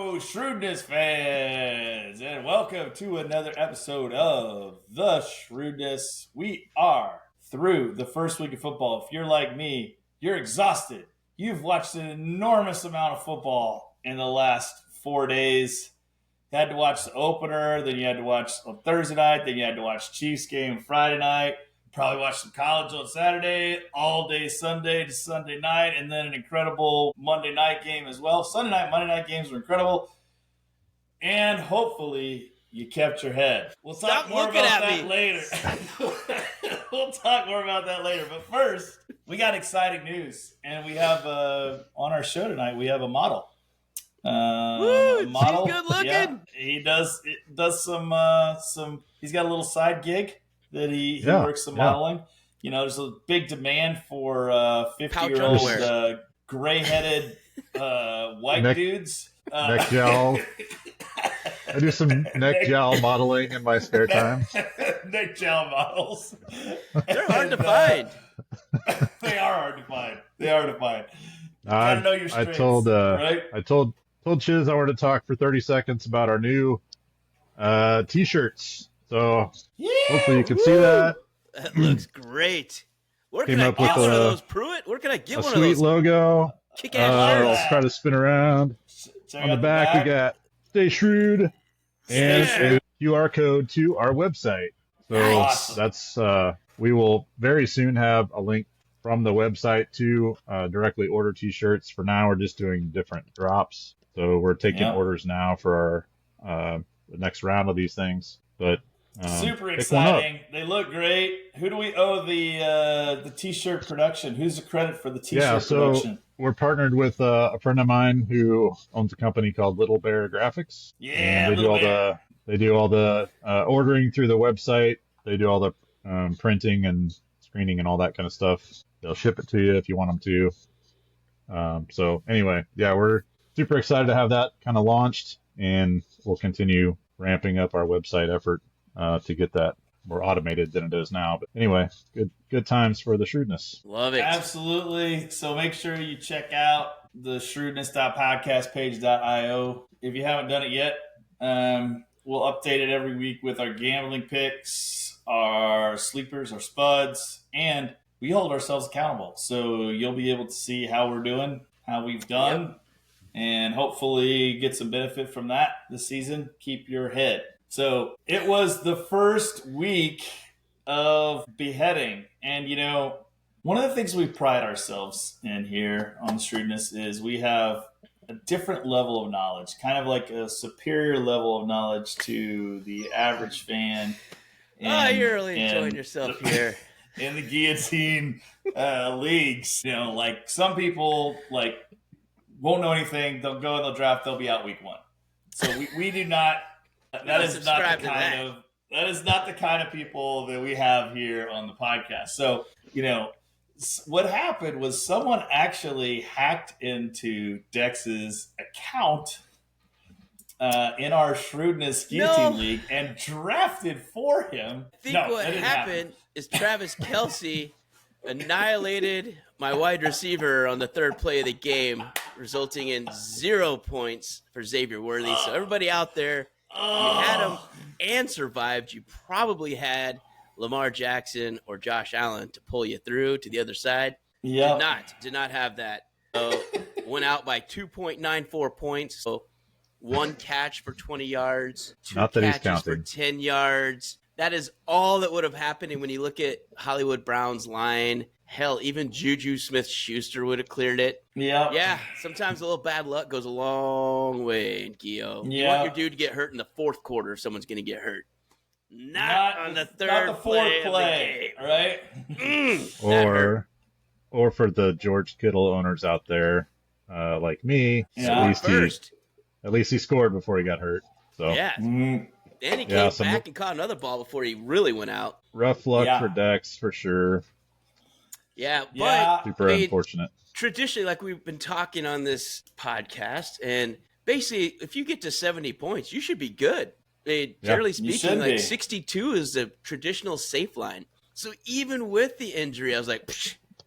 Hello, Shrewdness fans, and welcome to another episode of The Shrewdness. We are through the first week of football. If you're like me, you're exhausted. You've watched an enormous amount of football in the last 4 days. You had to watch the opener, then you had to watch on Thursday night, then you had to watch Chiefs game Friday night. Probably watched some college on Saturday, all day Sunday to Sunday night, and then an incredible Monday night game as well. Sunday night, Monday night games were incredible. And hopefully you kept your head. We'll talk more about that later. We'll talk more about that later. But first, we got exciting news. And we have, on our show tonight, we have a model. Woo, model. She's good looking. Yeah, he does some, he's got a little side gig that he works some modeling. You know, there's a big demand for 50-year-old gray-headed white dudes. Neck gel. I do some neck gel modeling in my spare time. Neck gel models. They're hard to find. They are hard to find. You gotta know your strengths, right? I told Chiz I wanted to talk for 30 seconds about our new T-shirts. So hopefully you can see that. That looks great. Where can I get one of those, Pruitt? Where can I get one of those? A sweet logo. Kick-ass shirts. I'll try to spin around. On the back, we got Stay Shrewd and a QR code to our website. So that's we will very soon have a link from the website to directly order T-shirts. For now, we're just doing different drops. So we're taking orders now for our the next round of these things. But super exciting. They look great. Who do we owe the T-shirt production? Who's the credit for the T-shirt production? We're partnered with a friend of mine who owns a company called Little Bear Graphics. Yeah, and they do all the ordering through the website. They do all the printing and screening and all that kind of stuff. They'll ship it to you if you want them to. So anyway, we're super excited to have that kind of launched, and we'll continue ramping up our website effort to get that more automated than it is now. But anyway, good times for the Shrewdness. Love it. Absolutely. So make sure you check out the shrewdness.podcastpage.io. If you haven't done it yet, we'll update it every week with our gambling picks, our sleepers, our spuds, and we hold ourselves accountable. So you'll be able to see how we're doing, how we've done, and hopefully get some benefit from that this season. Keep your head. So it was the first week of beheading. And, you know, one of the things we pride ourselves in here on Shrewdness is we have a different level of knowledge, kind of like a superior level of knowledge to the average fan. You're really enjoying yourself here. In the Guillotine leagues. You know, like some people won't know anything. They'll go in the draft. They'll be out week one. So we do not. That is not the kind of people that we have here on the podcast. So, you know, what happened was someone actually hacked into Dex's account in our Shrewdness Guillotine League and drafted for him. I think what happened is Travis Kelce annihilated my wide receiver on the third play of the game, resulting in 0 points for Xavier Worthy. So everybody out there, you had him and survived. You probably had Lamar Jackson or Josh Allen to pull you through to the other side. Yeah, did not have that. So went out by 2.94 points. So 1 catch for 20 yards, 2 catches for 10 yards. That is all that would have happened. And when you look at Hollywood Brown's line, hell, even Juju Smith-Schuster would have cleared it. Yeah. Yeah, sometimes a little bad luck goes a long way, Gio. Yeah. You want your dude to get hurt in the fourth quarter if someone's going to get hurt. Not on the third not the fourth play, right? Or for the George Kittle owners out there, like me, at least he scored before he got hurt. So yeah. And he came back and caught another ball before he really went out. Rough luck for Dex for sure. Yeah, but super unfortunate. Traditionally, like we've been talking on this podcast, and basically, if you get to 70 points, you should be good. I mean, generally speaking, like 62 is the traditional safe line. So even with the injury, I was like,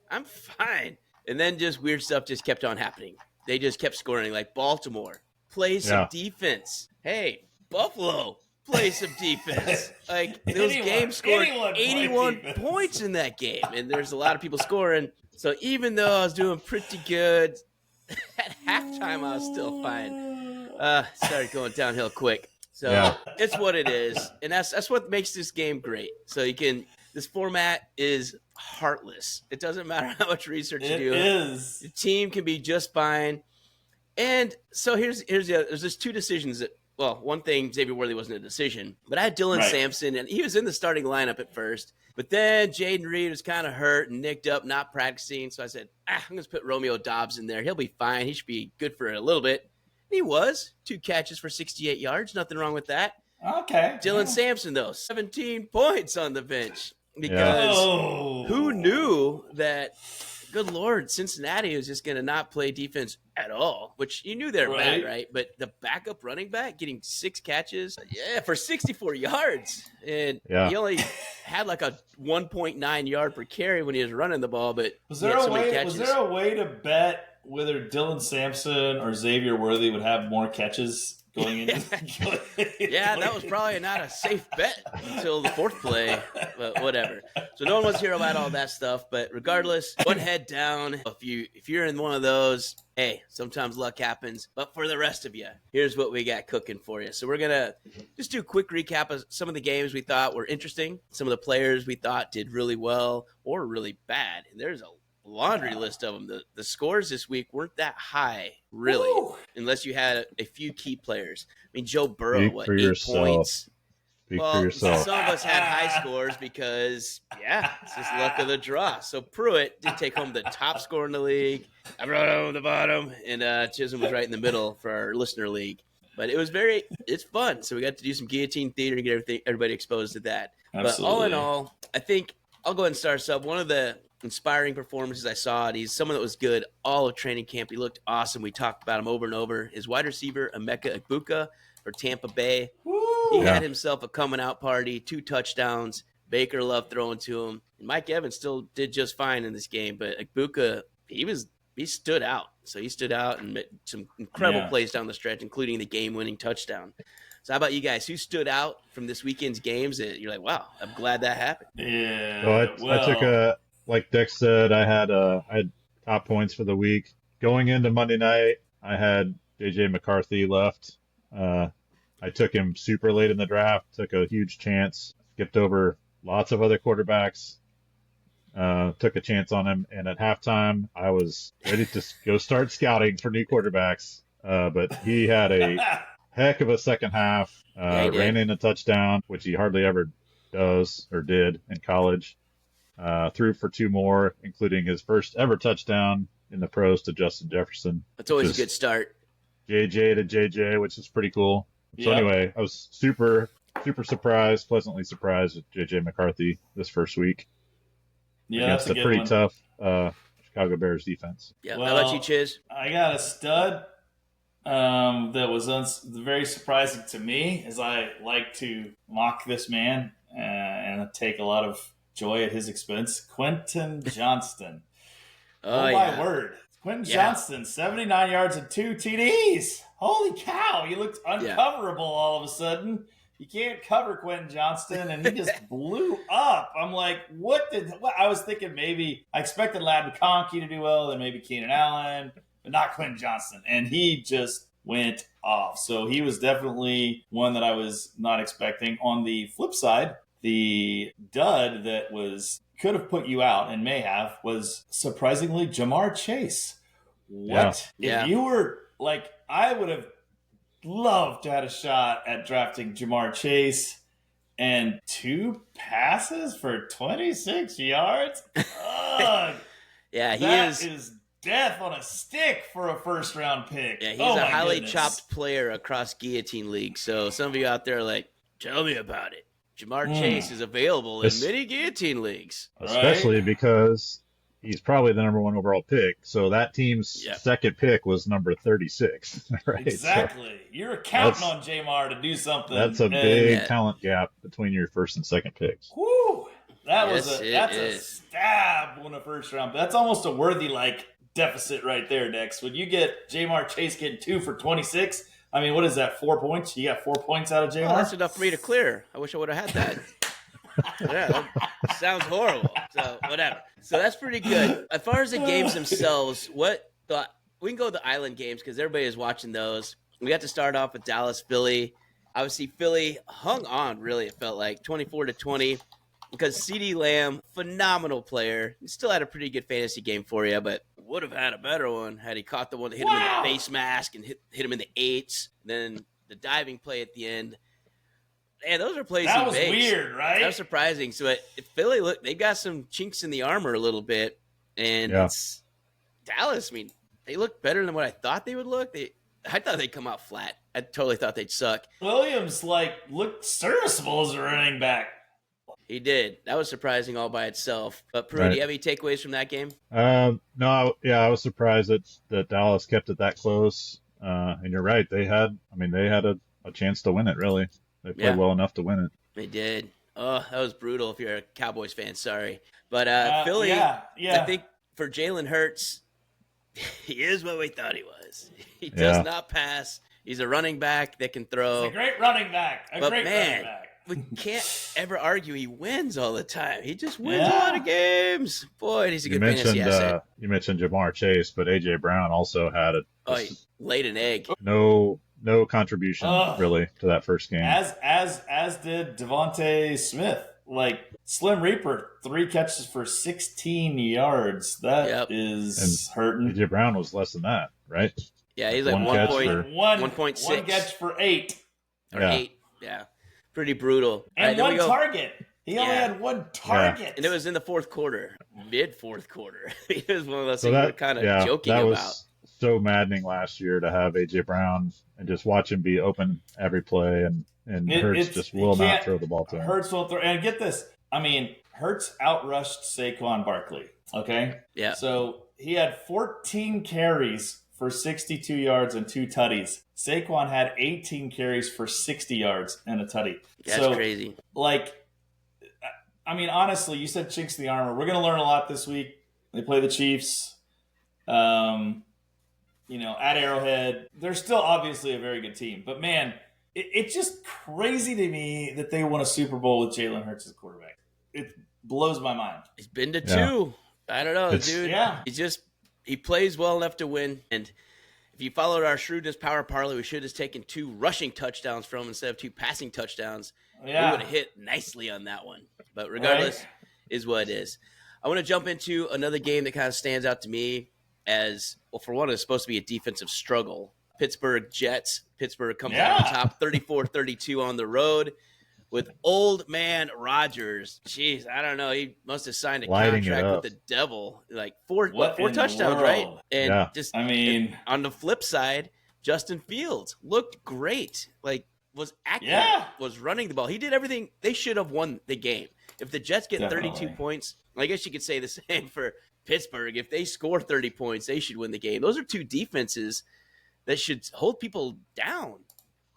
I'm fine. And then just weird stuff just kept on happening. They just kept scoring, like Baltimore. play some defense. Hey, Buffalo, play some defense. Like, those games scored 81 points in that game, and there's a lot of people scoring. So even though I was doing pretty good, at halftime I was still fine. Started going downhill quick. So it's what it is, and that's what makes this game great. So this format is heartless. It doesn't matter how much research you do. It is. The team can be just fine. And so here's the other. There's just two decisions that. Well, one thing, Xavier Worthy wasn't a decision, but I had Dylan Sampson, and he was in the starting lineup at first. But then Jaden Reed was kind of hurt and nicked up, not practicing. So I said, I'm going to put Romeo Dobbs in there. He'll be fine. He should be good for a little bit. And he was. 2 catches for 68 yards. Nothing wrong with that. Okay. Dylan Sampson, though, 17 points on the bench. Because who knew that, good Lord, Cincinnati was just going to not play defense at all, which you knew they were bad, right? But the backup running back getting 6 catches, for 64 yards. And he only had like a 1.9 yard per carry when he was running the ball, but was there a way to bet whether Dylan Sampson or Xavier Worthy would have more catches going into that was probably not a safe bet until the 4th play, but whatever. So no one wants to hear about all that stuff, but regardless, one head down. If you're in one of those, hey, sometimes luck happens. But for the rest of you, here's what we got cooking for you. So we're going to just do a quick recap of some of the games we thought were interesting, some of the players we thought did really well or really bad. And there's a laundry list of them. The scores this week weren't that high, really, unless you had a few key players. I mean, Joe Burrow, 8 points? Speak for yourself. Some of us had high scores because, it's just luck of the draw. So Pruitt did take home the top score in the league. I wrote on the bottom, and Chisholm was right in the middle for our listener league. But it's fun. So we got to do some guillotine theater and get everybody exposed to that. Absolutely. But all in all, I think I'll go ahead and start us up. One of the inspiring performances I saw, he's someone that was good all of training camp. He looked awesome. We talked about him over and over. His wide receiver, Emeka Egbuka for Tampa Bay. He had himself a coming out party, 2 touchdowns. Baker loved throwing to him. And Mike Evans still did just fine in this game, but Egbuka, he stood out. So he stood out and made some incredible plays down the stretch, including the game-winning touchdown. So how about you guys? Who stood out from this weekend's games that you're like, wow, I'm glad that happened? Yeah. I took like Dex said, I had top points for the week. Going into Monday night, I had J.J. McCarthy left. I took him super late in the draft, took a huge chance, skipped over lots of other quarterbacks, took a chance on him. And at halftime, I was ready to go start scouting for new quarterbacks. But he had a heck of a second half, ran in a touchdown, which he hardly ever does or did in college. Threw for 2 more, including his first ever touchdown in the pros to Justin Jefferson. That's always a good start. JJ to JJ, which is pretty cool. So anyway, I was super surprised, pleasantly surprised with JJ McCarthy this first week against a pretty tough Chicago Bears defense. Yeah, well, how about you, Chiz? I got a stud that was very surprising to me, as I like to mock this man and take a lot of joy at his expense. Quentin Johnston. My word. Quentin Johnston, 79 yards and 2 TDs. Holy cow. He looked uncoverable all of a sudden. You can't cover Quentin Johnston, and he just blew up. I'm like, what? I was thinking maybe I expected Lad McConkey to do well, then maybe Keenan Allen, but not Quentin Johnston. And he just went off. So he was definitely one that I was not expecting. On the flip side, the dud that could have put you out and may have was surprisingly Jamar Chase. What? If you were like, I would have loved to have a shot at drafting Jamar Chase, and 2 passes for 26 yards. Ugh. That is death on a stick for a first round pick. Yeah, he's a highly chopped player across Guillotine League. So some of you out there are like, tell me about it. Jamar Chase is available in many Guillotine leagues. Especially because he's probably the number 1 overall pick. So that team's second pick was number 36. Right? Exactly. So you're counting on Jamar to do something. That's a big talent gap between your first and second picks. Woo! That's a stab on a first round. That's almost a worthy deficit right there, Dex. When you get Jamar Chase getting 2 for 26, I mean, what is that? 4 points? You got 4 points out of Jalen? Oh, that's enough for me to clear. I wish I would have had that. Yeah, that sounds horrible. So whatever. So that's pretty good. As far as the games themselves, we can go to the island games because everybody is watching those. We got to start off with Dallas, Philly. Obviously, Philly hung on. Really, it felt like 24-20 because CeeDee Lamb, phenomenal player, he still had a pretty good fantasy game for you, but would have had a better one had he caught the one that hit him in the face mask and hit him in the 8s. Then the diving play at the end. Man, those are plays that he was makes. Weird, right? That was surprising. So Philly, look, they got some chinks in the armor a little bit, and it's Dallas. I mean, they look better than what I thought they would look. I thought they'd come out flat. I totally thought they'd suck. Williams looked serviceable as a running back. He did. That was surprising all by itself. But Pruitt, do you have any takeaways from that game? No, I was surprised that Dallas kept it that close. And you're right, they had a chance to win it. Really, they played well enough to win it. They did. Oh, that was brutal. If you're a Cowboys fan, sorry, but Philly. I think for Jalen Hurts, he is what we thought he was. He does not pass. He's a running back that can throw. He's a great running back. Running back. We can't ever argue he wins all the time. He just wins a lot of games. Boy, he's a good fantasy asset. You mentioned Jamar Chase, but A.J. Brown also had he laid an egg. No contribution really to that first game. As did Devontae Smith. Slim Reaper, 3 catches for 16 yards. That is hurting. A.J. Brown was less than that, right? Yeah, he's like 1.6. 1 catch for 8. Or 8, yeah. Pretty brutal. And one target. He only had 1 target. Yeah. And it was in the fourth quarter, mid-fourth quarter. It was one of those things we were kind of joking about. That was so maddening last year to have A.J. Brown and just watch him be open every play, and Hurts just will not throw the ball to him. Hurts will throw. And get this. I mean, Hurts outrushed Saquon Barkley, okay? Yeah. So he had 14 carries for 62 yards and 2 tutties. Saquon had 18 carries for 60 yards and a tutty. That's crazy. I mean, honestly, you said chinks in the armor. We're going to learn a lot this week. They play the Chiefs, at Arrowhead. They're still obviously a very good team. But, man, it's just crazy to me that they won a Super Bowl with Jalen Hurts as quarterback. It blows my mind. He's been to 2. I don't know, dude. Yeah. He plays well enough to win. And if you followed our Shrewdness Power Parlay, we should have taken 2 rushing touchdowns from him instead of 2 passing touchdowns. Yeah. We would have hit nicely on that one. But regardless, is what it is. I want to jump into another game that kind of stands out to me as, well, for one, it's supposed to be a defensive struggle. Pittsburgh Jets. Pittsburgh comes out on top 34-32 on the road with old man Rodgers. Jeez, I don't know. He must have signed a contract with the devil. Like four touchdowns, right? And on the flip side, Justin Fields looked great. Was accurate, was running the ball. He did everything. They should have won the game. If the Jets get 32 points, I guess you could say the same for Pittsburgh. If they score 30 points, they should win the game. Those are 2 defenses that should hold people down.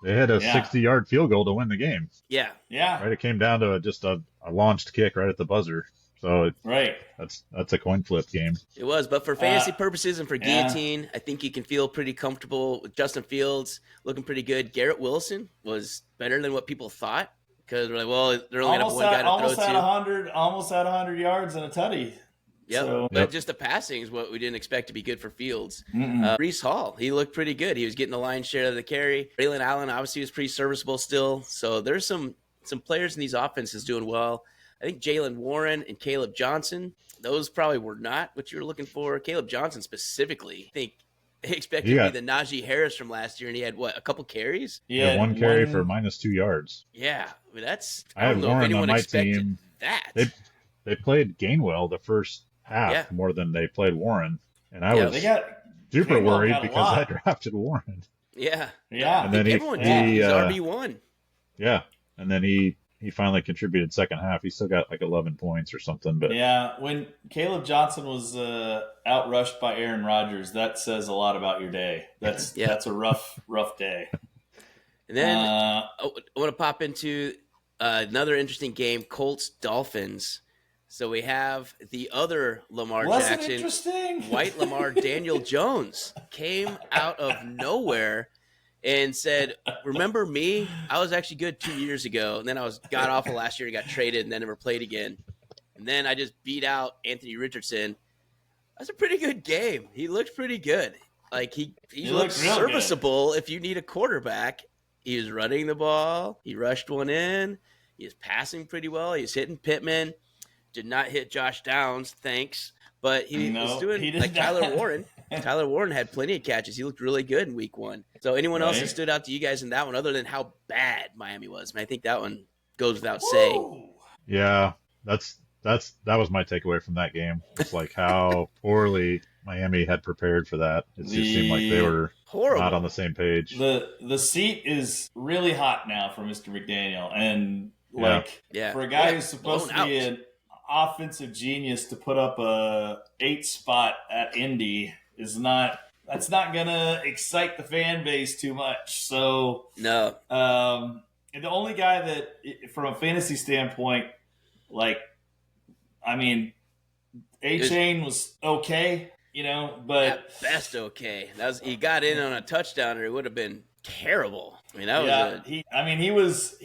They had a 60-yard field goal to win the game. Yeah. Right, it came down to just a launched kick right at the buzzer. So that's a coin flip game. It was, but for fantasy purposes and for Guillotine, I think you can feel pretty comfortable with Justin Fields looking pretty good. Garrett Wilson was better than what people thought because we're like, well, they're only going to have one guy to throw to. Almost had 100 yards and a tutty. Yep. But just the passing is what we didn't expect to be good for Fields. Breece Hall, he looked pretty good. He was getting the lion's share of the carry. Braylon Allen obviously was pretty serviceable still. So there's some players in these offenses doing well. I think Jalen Warren and Caleb Johnson, those probably were not what you were looking for. Caleb Johnson specifically, I think they expected to be the Najee Harris from last year, and he had, a couple carries? Yeah, one carry for -2 yards. Yeah, I mean, I don't know Warren if anyone on my team. That. They played Gainwell the first half more than they played Warren, and I was super worried because I drafted Warren. Yeah. And then everyone did. He's RB1. Yeah, and then he finally contributed second half. He still got 11 points or something. But when Caleb Johnson was outrushed by Aaron Rodgers, that says a lot about your day. That's a rough day. And then I want to pop into another interesting game, Colts-Dolphins. So we have the other Lamar Jackson, White Lamar, Daniel Jones came out of nowhere and said, "Remember me? I was actually good 2 years ago, and then I was god awful last year and got traded, and then never played again. And then I just beat out Anthony Richardson. That's a pretty good game. He looked pretty good. Like he looked serviceable if you need a quarterback. He was running the ball. He rushed one in. He was passing pretty well. He was hitting Pittman. Did not hit Josh Downs, thanks. But he was doing like Tyler Warren. Tyler Warren had plenty of catches. He looked really good in week 1. So anyone else that stood out to you guys in that one other than how bad Miami was? I mean, I think that one goes without saying. Yeah, that was my takeaway from that game. It's like how poorly Miami had prepared for that. It just seemed like they were not on the same page. The seat is really hot now for Mr. McDaniel, and for a guy who's supposed to be an offensive genius to put up a 8 spot at Indy that's not gonna excite the fan base too much. So no. And the only guy that, from a fantasy standpoint, A-Chain was okay, but at best okay. He got in on a touchdown, or it would have been terrible. I mean, he was.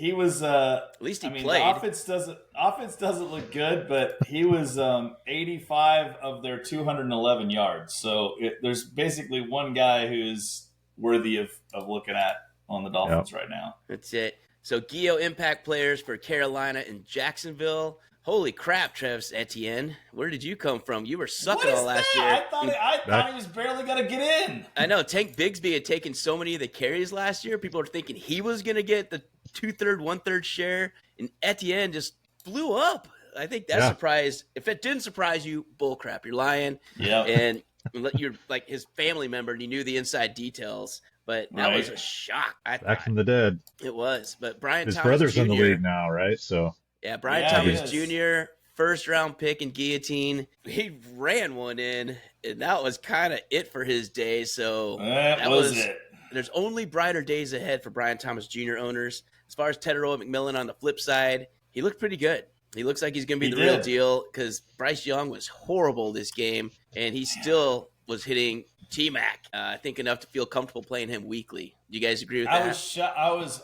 At least he played. The offense doesn't look good, but he was 85 of their 211 yards. So there's basically one guy who's worthy of looking at on the Dolphins right now. That's it. So Gio impact players for Carolina and Jacksonville. Holy crap, Travis Etienne. Where did you come from? You were sucking all last year. I thought he was barely going to get in. I know. Tank Bigsby had taken so many of the carries last year. People were thinking he was going to get the 2/3, 1/3 share. And Etienne just blew up. I think that surprised. If it didn't surprise you, bullcrap. You're lying. Yeah. And you're like his family member and you knew the inside details. But that was a shock. Back from the dead. It was. But Brian His Thomas brother's Jr. in the league now, right? So. Yeah, Brian Thomas Jr., first-round pick in Guillotine. He ran one in, and that was kind of it for his day. So that was it. There's only brighter days ahead for Brian Thomas Jr. owners. As far as Teteroa McMillan on the flip side, he looked pretty good. He looks like he's going to be the real deal because Bryce Young was horrible this game, and he still was hitting T-Mac, I think enough to feel comfortable playing him weekly. Do you guys agree with that?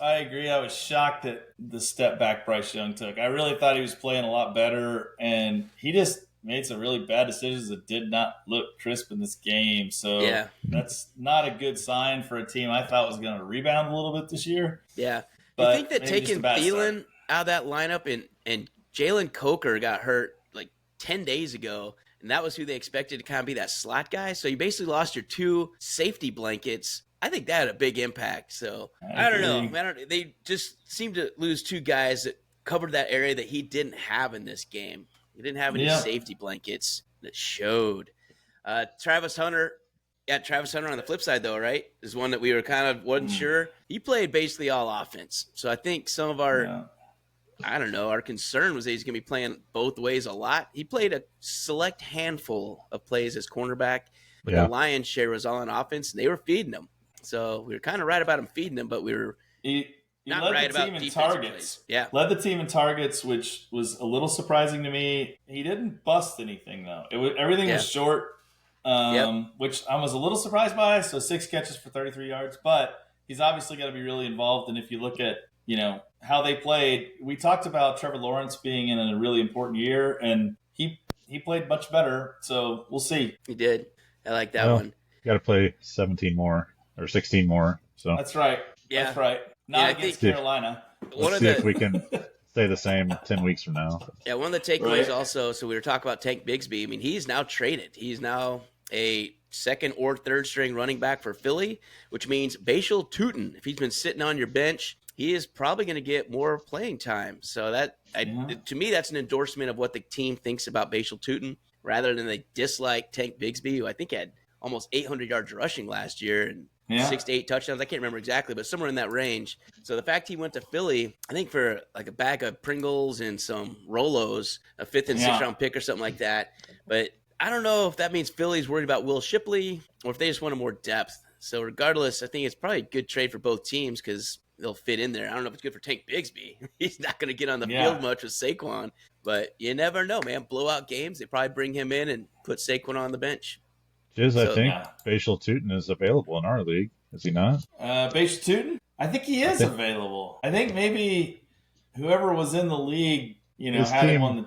I agree. I was shocked at the step back Bryce Young took. I really thought he was playing a lot better, and he just made some really bad decisions that did not look crisp in this game. So that's not a good sign for a team I thought was going to rebound a little bit this year. Yeah. Do you think that taking Thielen out of that lineup and Jalen Coker got hurt like 10 days ago, and that was who they expected to kind of be that slot guy. So you basically lost your 2 safety blankets. I think that had a big impact. So I don't know. They just seemed to lose 2 guys that covered that area that he didn't have in this game. He didn't have any safety blankets that showed. Travis Hunter on the flip side, though, right, is one that we were kind of wasn't sure. He played basically all offense. So I think some of our our concern was that he's going to be playing both ways a lot. He played a select handful of plays as cornerback, but the lion's share was all on offense, and they were feeding him. So we were kind of right about him feeding him, but we were not right about defensive targets. Yeah, led the team in targets, which was a little surprising to me. He didn't bust anything, though. Everything was short, which I was a little surprised by. So 6 catches for 33 yards, but he's obviously got to be really involved. And if you look at how they played, we talked about Trevor Lawrence being in a really important year, and he played much better. So we'll see. He did. I like that one. You got to play 17 more or 16 more. So that's right. Yeah, that's right. Not against Carolina. Let's see if we can stay the same 10 weeks from now. Yeah, one of the takeaways also. So we were talking about Tank Bigsby. I mean, he's now traded. He's now a second or third string running back for Philly, which means Bashal Tutin, if he's been sitting on your bench, he is probably going to get more playing time. So to me, that's an endorsement of what the team thinks about Bashal Tutin, rather than they dislike Tank Bigsby, who I think had almost 800 yards rushing last year and 6 to 8 touchdowns. I can't remember exactly, but somewhere in that range. So the fact he went to Philly, I think for like a bag of Pringles and some Rolos, a 5th and 6th round pick or something like that. But I don't know if that means Philly's worried about Will Shipley or if they just wanted more depth. So regardless, I think it's probably a good trade for both teams because they'll fit in there. I don't know if it's good for Tank Bigsby. He's not going to get on the field much with Saquon, but you never know, man. Blowout games, they probably bring him in and put Saquon on the bench. I think Bashal Tutin is available in our league. Is he not? Tootin? I think he is available. I think maybe whoever was in the league, His had him team- on the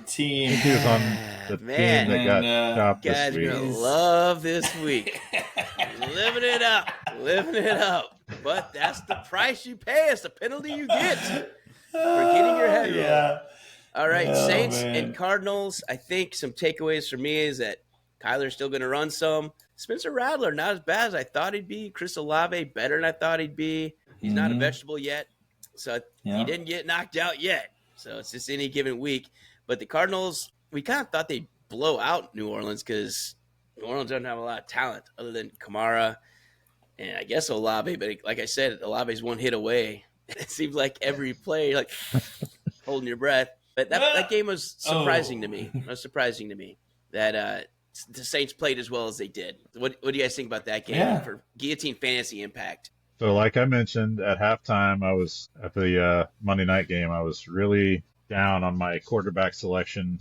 team. I think he was on the Man. team that got And, chopped this Guys, you're week. going to love this week. Living it up. But that's the price you pay. It's the penalty you get for getting your head rolled. Yeah. All right, Oh, Saints man. and Cardinals. I think some takeaways for me is that Kyler's still going to run some. Spencer Rattler, not as bad as I thought he'd be. Chris Olave, better than I thought he'd be. He's not a vegetable yet, so he didn't get knocked out yet. So it's just any given week. But the Cardinals, we kind of thought they'd blow out New Orleans because New Orleans doesn't have a lot of talent other than Kamara and I guess Olave. But like I said, Olave's one hit away. It seems like every play, like holding your breath. But that game was surprising to me. It was surprising to me that the Saints played as well as they did. What do you guys think about that game for Guillotine Fantasy impact? So like I mentioned at halftime, I was at the Monday night game. I was really down on my quarterback selection.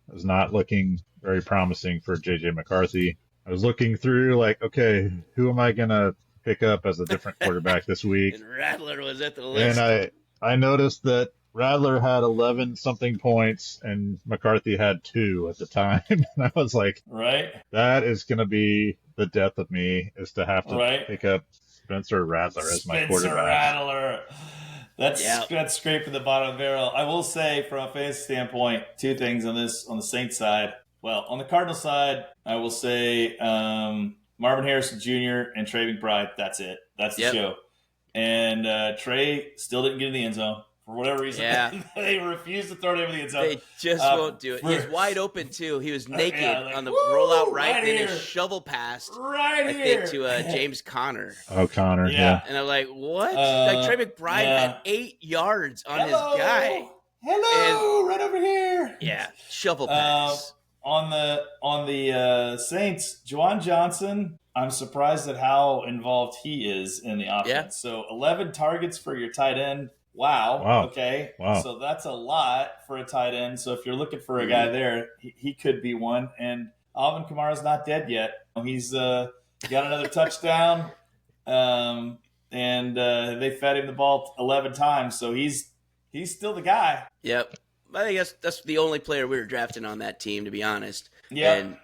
It was not looking very promising for J.J. McCarthy. I was looking through like, okay, who am I going to pick up as a different quarterback this week? And Rattler was at the list. And I noticed that Rattler had 11-something points and McCarthy had 2 at the time. And I was like, Right. that is going to be the death of me, is to have to pick up Spencer Rattler as my quarterback. Spencer Rattler. That's scraping the bottom of the barrel. I will say, from a fantasy standpoint, 2 things on the Saints side. Well, on the Cardinals side, I will say Marvin Harrison Jr. and Trey McBride. That's it. That's the show. And Trey still didn't get in the end zone. For whatever reason, they refused to throw it in the end zone. They just won't do it. He's wide open, too. He was naked on the rollout right, and then shovel passed, I think, to James Conner. Oh, Connor, yeah. And I'm like, what? Like, Trey McBride had 8 yards on his guy. Hello, right over here. Yeah, shovel pass. On the Saints, Juwan Johnson, I'm surprised at how involved he is in the offense. Yeah. So 11 targets for your tight end. Wow. Okay. Wow. So that's a lot for a tight end. So if you're looking for a guy there, he could be one. And Alvin Kamara's not dead yet. He's got another touchdown. And they fed him the ball 11 times. So he's still the guy. Yep. I think that's the only player we were drafting on that team, to be honest. Yeah. And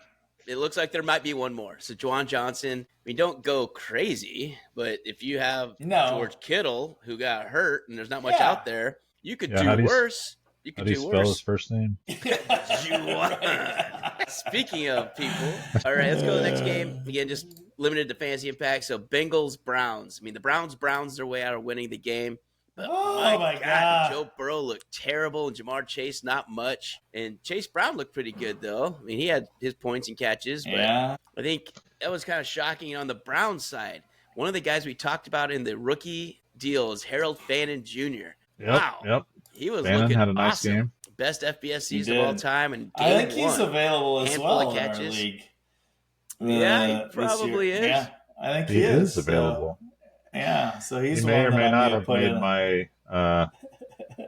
it looks like there might be one more. So Juwan Johnson, I mean, don't go crazy, but if you have George Kittle, who got hurt, and there's not much out there, you could do worse. You could do worse. How do you spell his first name? Juwan. Speaking of people. All right, let's go to the next game. Again, just limited to fantasy impact. So Bengals-Browns. I mean, the Browns their way out of winning the game. But my God, Joe Burrow looked terrible, and Jamar Chase not much. And Chase Brown looked pretty good, though. I mean, he had his points and catches, but I think that was kind of shocking on the Browns side. One of the guys we talked about in the rookie deal is Harold Fannin Jr. Yep. He was Fannin looking had a nice awesome. game. Best FBS season of all time, and I think he's available as well in our league. Yeah, he probably is. Yeah, I think he is available. So he's he may or may not have made my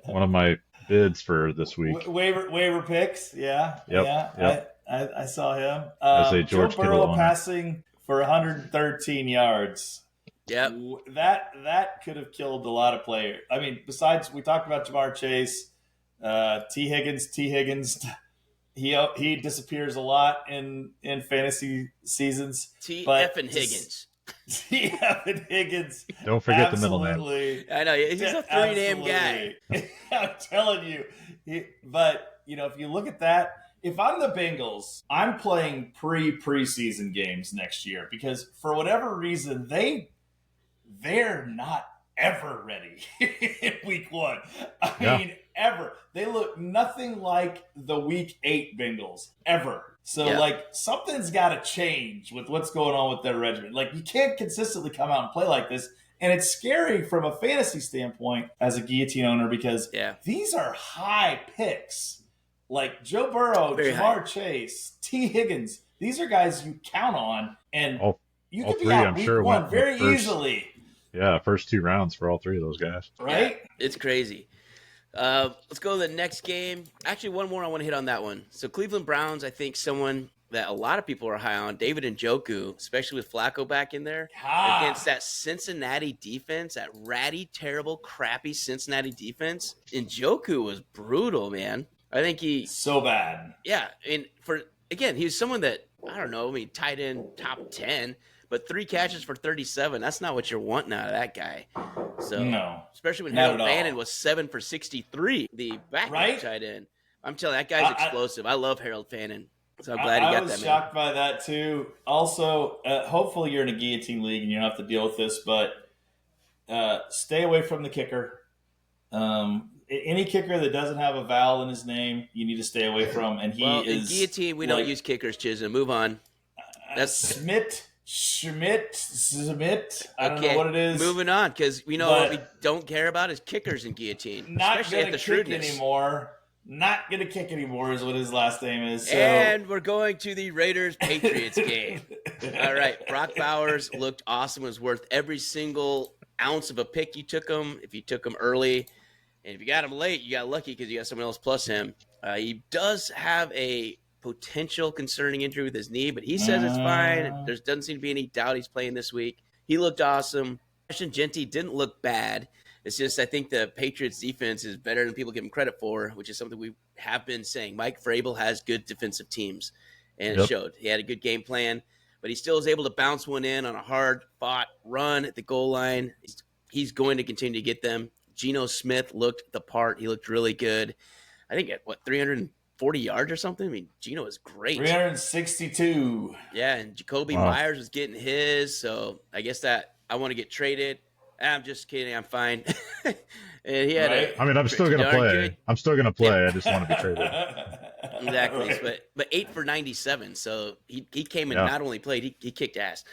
one of my bids for this week. Waiver picks, Yep. I saw him. As a George Joe Burrow Kittle passing for 113 yards. Yep. That could have killed a lot of players. I mean, besides we talked about Jamar Chase, T. Higgins. He disappears a lot in fantasy seasons. Higgins. T. Higgins. Don't forget the middle name. I know. He's a 3-name guy. I'm telling you. But, if you look at that, if I'm the Bengals, I'm playing preseason games next year because for whatever reason, they're not ever ready in week 1. I mean, ever. They look nothing like the week 8 Bengals, ever. So, something's got to change with what's going on with their regimen. You can't consistently come out and play like this. And it's scary from a fantasy standpoint as a Guillotine owner because these are high picks. Like Joe Burrow, Jamar Chase, T. Higgins. These are guys you count on. And you can be out week 1 very easily. Yeah, first 2 rounds for all 3 of those guys. Right? Yeah, it's crazy. Let's go to the next game. Actually, one more I want to hit on that one. So Cleveland Browns, I think someone that a lot of people are high on, David Njoku, especially with Flacco back in there, against that Cincinnati defense, that ratty, terrible, crappy Cincinnati defense. Njoku was brutal, man. I think so bad. Yeah, and he was someone that, I don't know, tight end top 10, but 3 catches for 37. That's not what you're wanting out of that guy. So, no, especially when Harold Fannin was 7 for 63, the backup tight end. I'm telling you, that guy's explosive. I love Harold Fannin. So I'm glad he got that, man. I was shocked by that, too. Also, hopefully you're in a guillotine league and you don't have to deal with this, but stay away from the kicker. Any kicker that doesn't have a vowel in his name, you need to stay away from. And in guillotine, we don't use kickers, Chisholm. Move on. That's Schmidt. I don't know what it is. Moving on, because we know what we don't care about is kickers in guillotine, especially at the Shrewdness. Not going to kick anymore is what his last name is. So. And we're going to the Raiders-Patriots game. All right. Brock Bowers looked awesome. Was worth every single ounce of a pick you took him. If you took him early. And if you got him late, you got lucky because you got someone else plus him. He does have a potential concerning injury with his knee, but he says it's fine. There doesn't seem to be any doubt he's playing this week. He looked awesome. Ashton Genty didn't look bad. It's just I think the Patriots defense is better than people give him credit for, which is something we have been saying. Mike Vrabel has good defensive teams, and it showed. He had a good game plan, but he still was able to bounce one in on a hard-fought run at the goal line. He's going to continue to get them. Geno Smith looked the part. He looked really good. I think at, 340 yards or something? I mean, Geno is great. 362. Yeah, and Jacoby Myers was getting his, so I guess that I want to get traded. I'm just kidding. I'm fine. And he had I'm still going to play. I'm still going to play. I just want to be traded. Exactly. But 8 for 97. So he came and not only played, he kicked ass.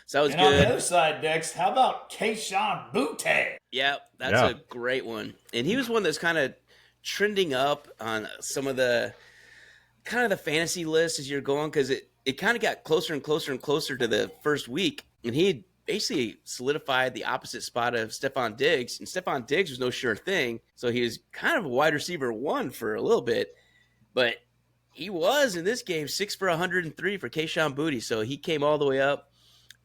So that was good. On the other side, Dex, how about Kayshon Boutte? Yeah, that's a great one. And he was one that's kind of trending up on some of the kind of the fantasy list as you're going, because it kind of got closer and closer and closer to the first week. And he basically solidified the opposite spot of Stephon Diggs. And Stephon Diggs was no sure thing. So he was kind of a wide receiver 1 for a little bit. But he was in this game 6 for 103 for Kayshon Boutte. So he came all the way up.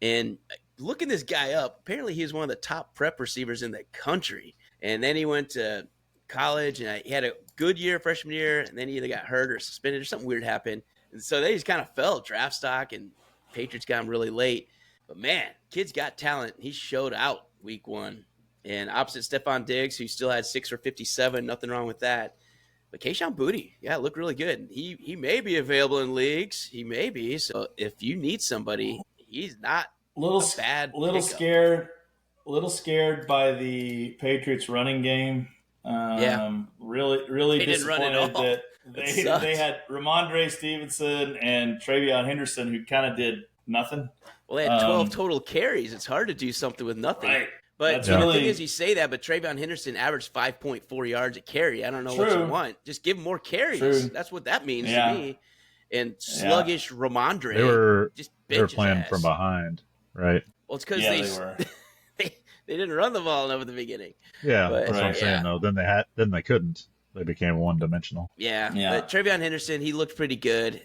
And looking this guy up, apparently he was one of the top prep receivers in the country. And then he went to college, and he had a good year freshman year, and then he either got hurt or suspended or something weird happened. And so they just kind of fell draft stock, and Patriots got him really late. But, man, kid's got talent. He showed out week 1. And opposite Stephon Diggs, who still had 6 for 57, nothing wrong with that. But Kayshon Boutte, looked really good. He may be available in leagues. He may be. So if you need somebody, he's not bad. Little scared by the Patriots running game. Really they disappointed that they had Ramondre Stevenson and Travion Henderson who kind of did nothing. Well, they had 12 total carries. It's hard to do something with nothing. Right. But the thing is, you say that, but Travion Henderson averaged 5.4 yards a carry. I don't know what you want. Just give him more carries. True. That's what that means to me. And sluggish Ramondre. They were playing from behind, right? Well, it's because they didn't run the ball enough at the beginning. Yeah, that's what I'm saying, though. Then they couldn't. They became one-dimensional. Yeah. But Travion Henderson, he looked pretty good.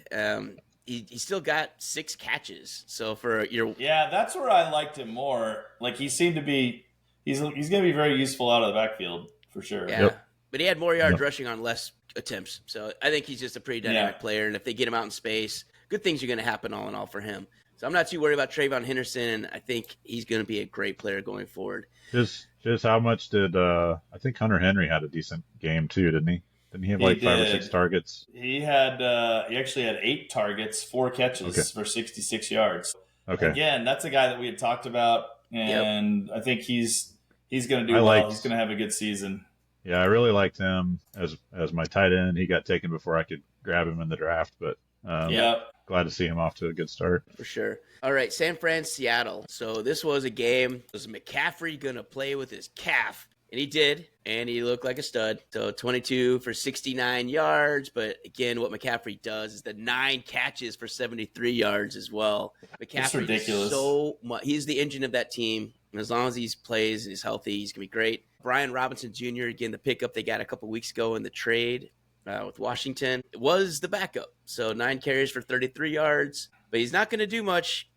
He still got 6 catches. So for your that's where I liked him more. Like he seemed to be, he's going to be very useful out of the backfield for sure. Yeah, but he had more yards rushing on less attempts. So I think he's just a pretty dynamic player. And if they get him out in space, good things are going to happen all in all for him. So I'm not too worried about Travion Henderson. I think he's going to be a great player going forward. Just how much did I think Hunter Henry had a decent game too, didn't he? Didn't he have 5 or 6 targets? He actually had 8 targets, 4 catches for 66 yards. Okay. Again, that's a guy that we had talked about, and I think he's going to do well. He's going to have a good season. Yeah, I really liked him as my tight end. He got taken before I could grab him in the draft, but glad to see him off to a good start. For sure. All right, San Fran, Seattle. So this was a game. Was McCaffrey going to play with his calf? And he did, and he looked like a stud. So 22 for 69 yards. But again, what McCaffrey does is the 9 catches for 73 yards as well. McCaffrey ridiculous. So much. He's the engine of that team. And as long as he plays and he's healthy, he's going to be great. Brian Robinson Jr., again, the pickup they got a couple weeks ago in the trade. with Washington. It was the backup. So 9 carries for 33 yards. But he's not going to do much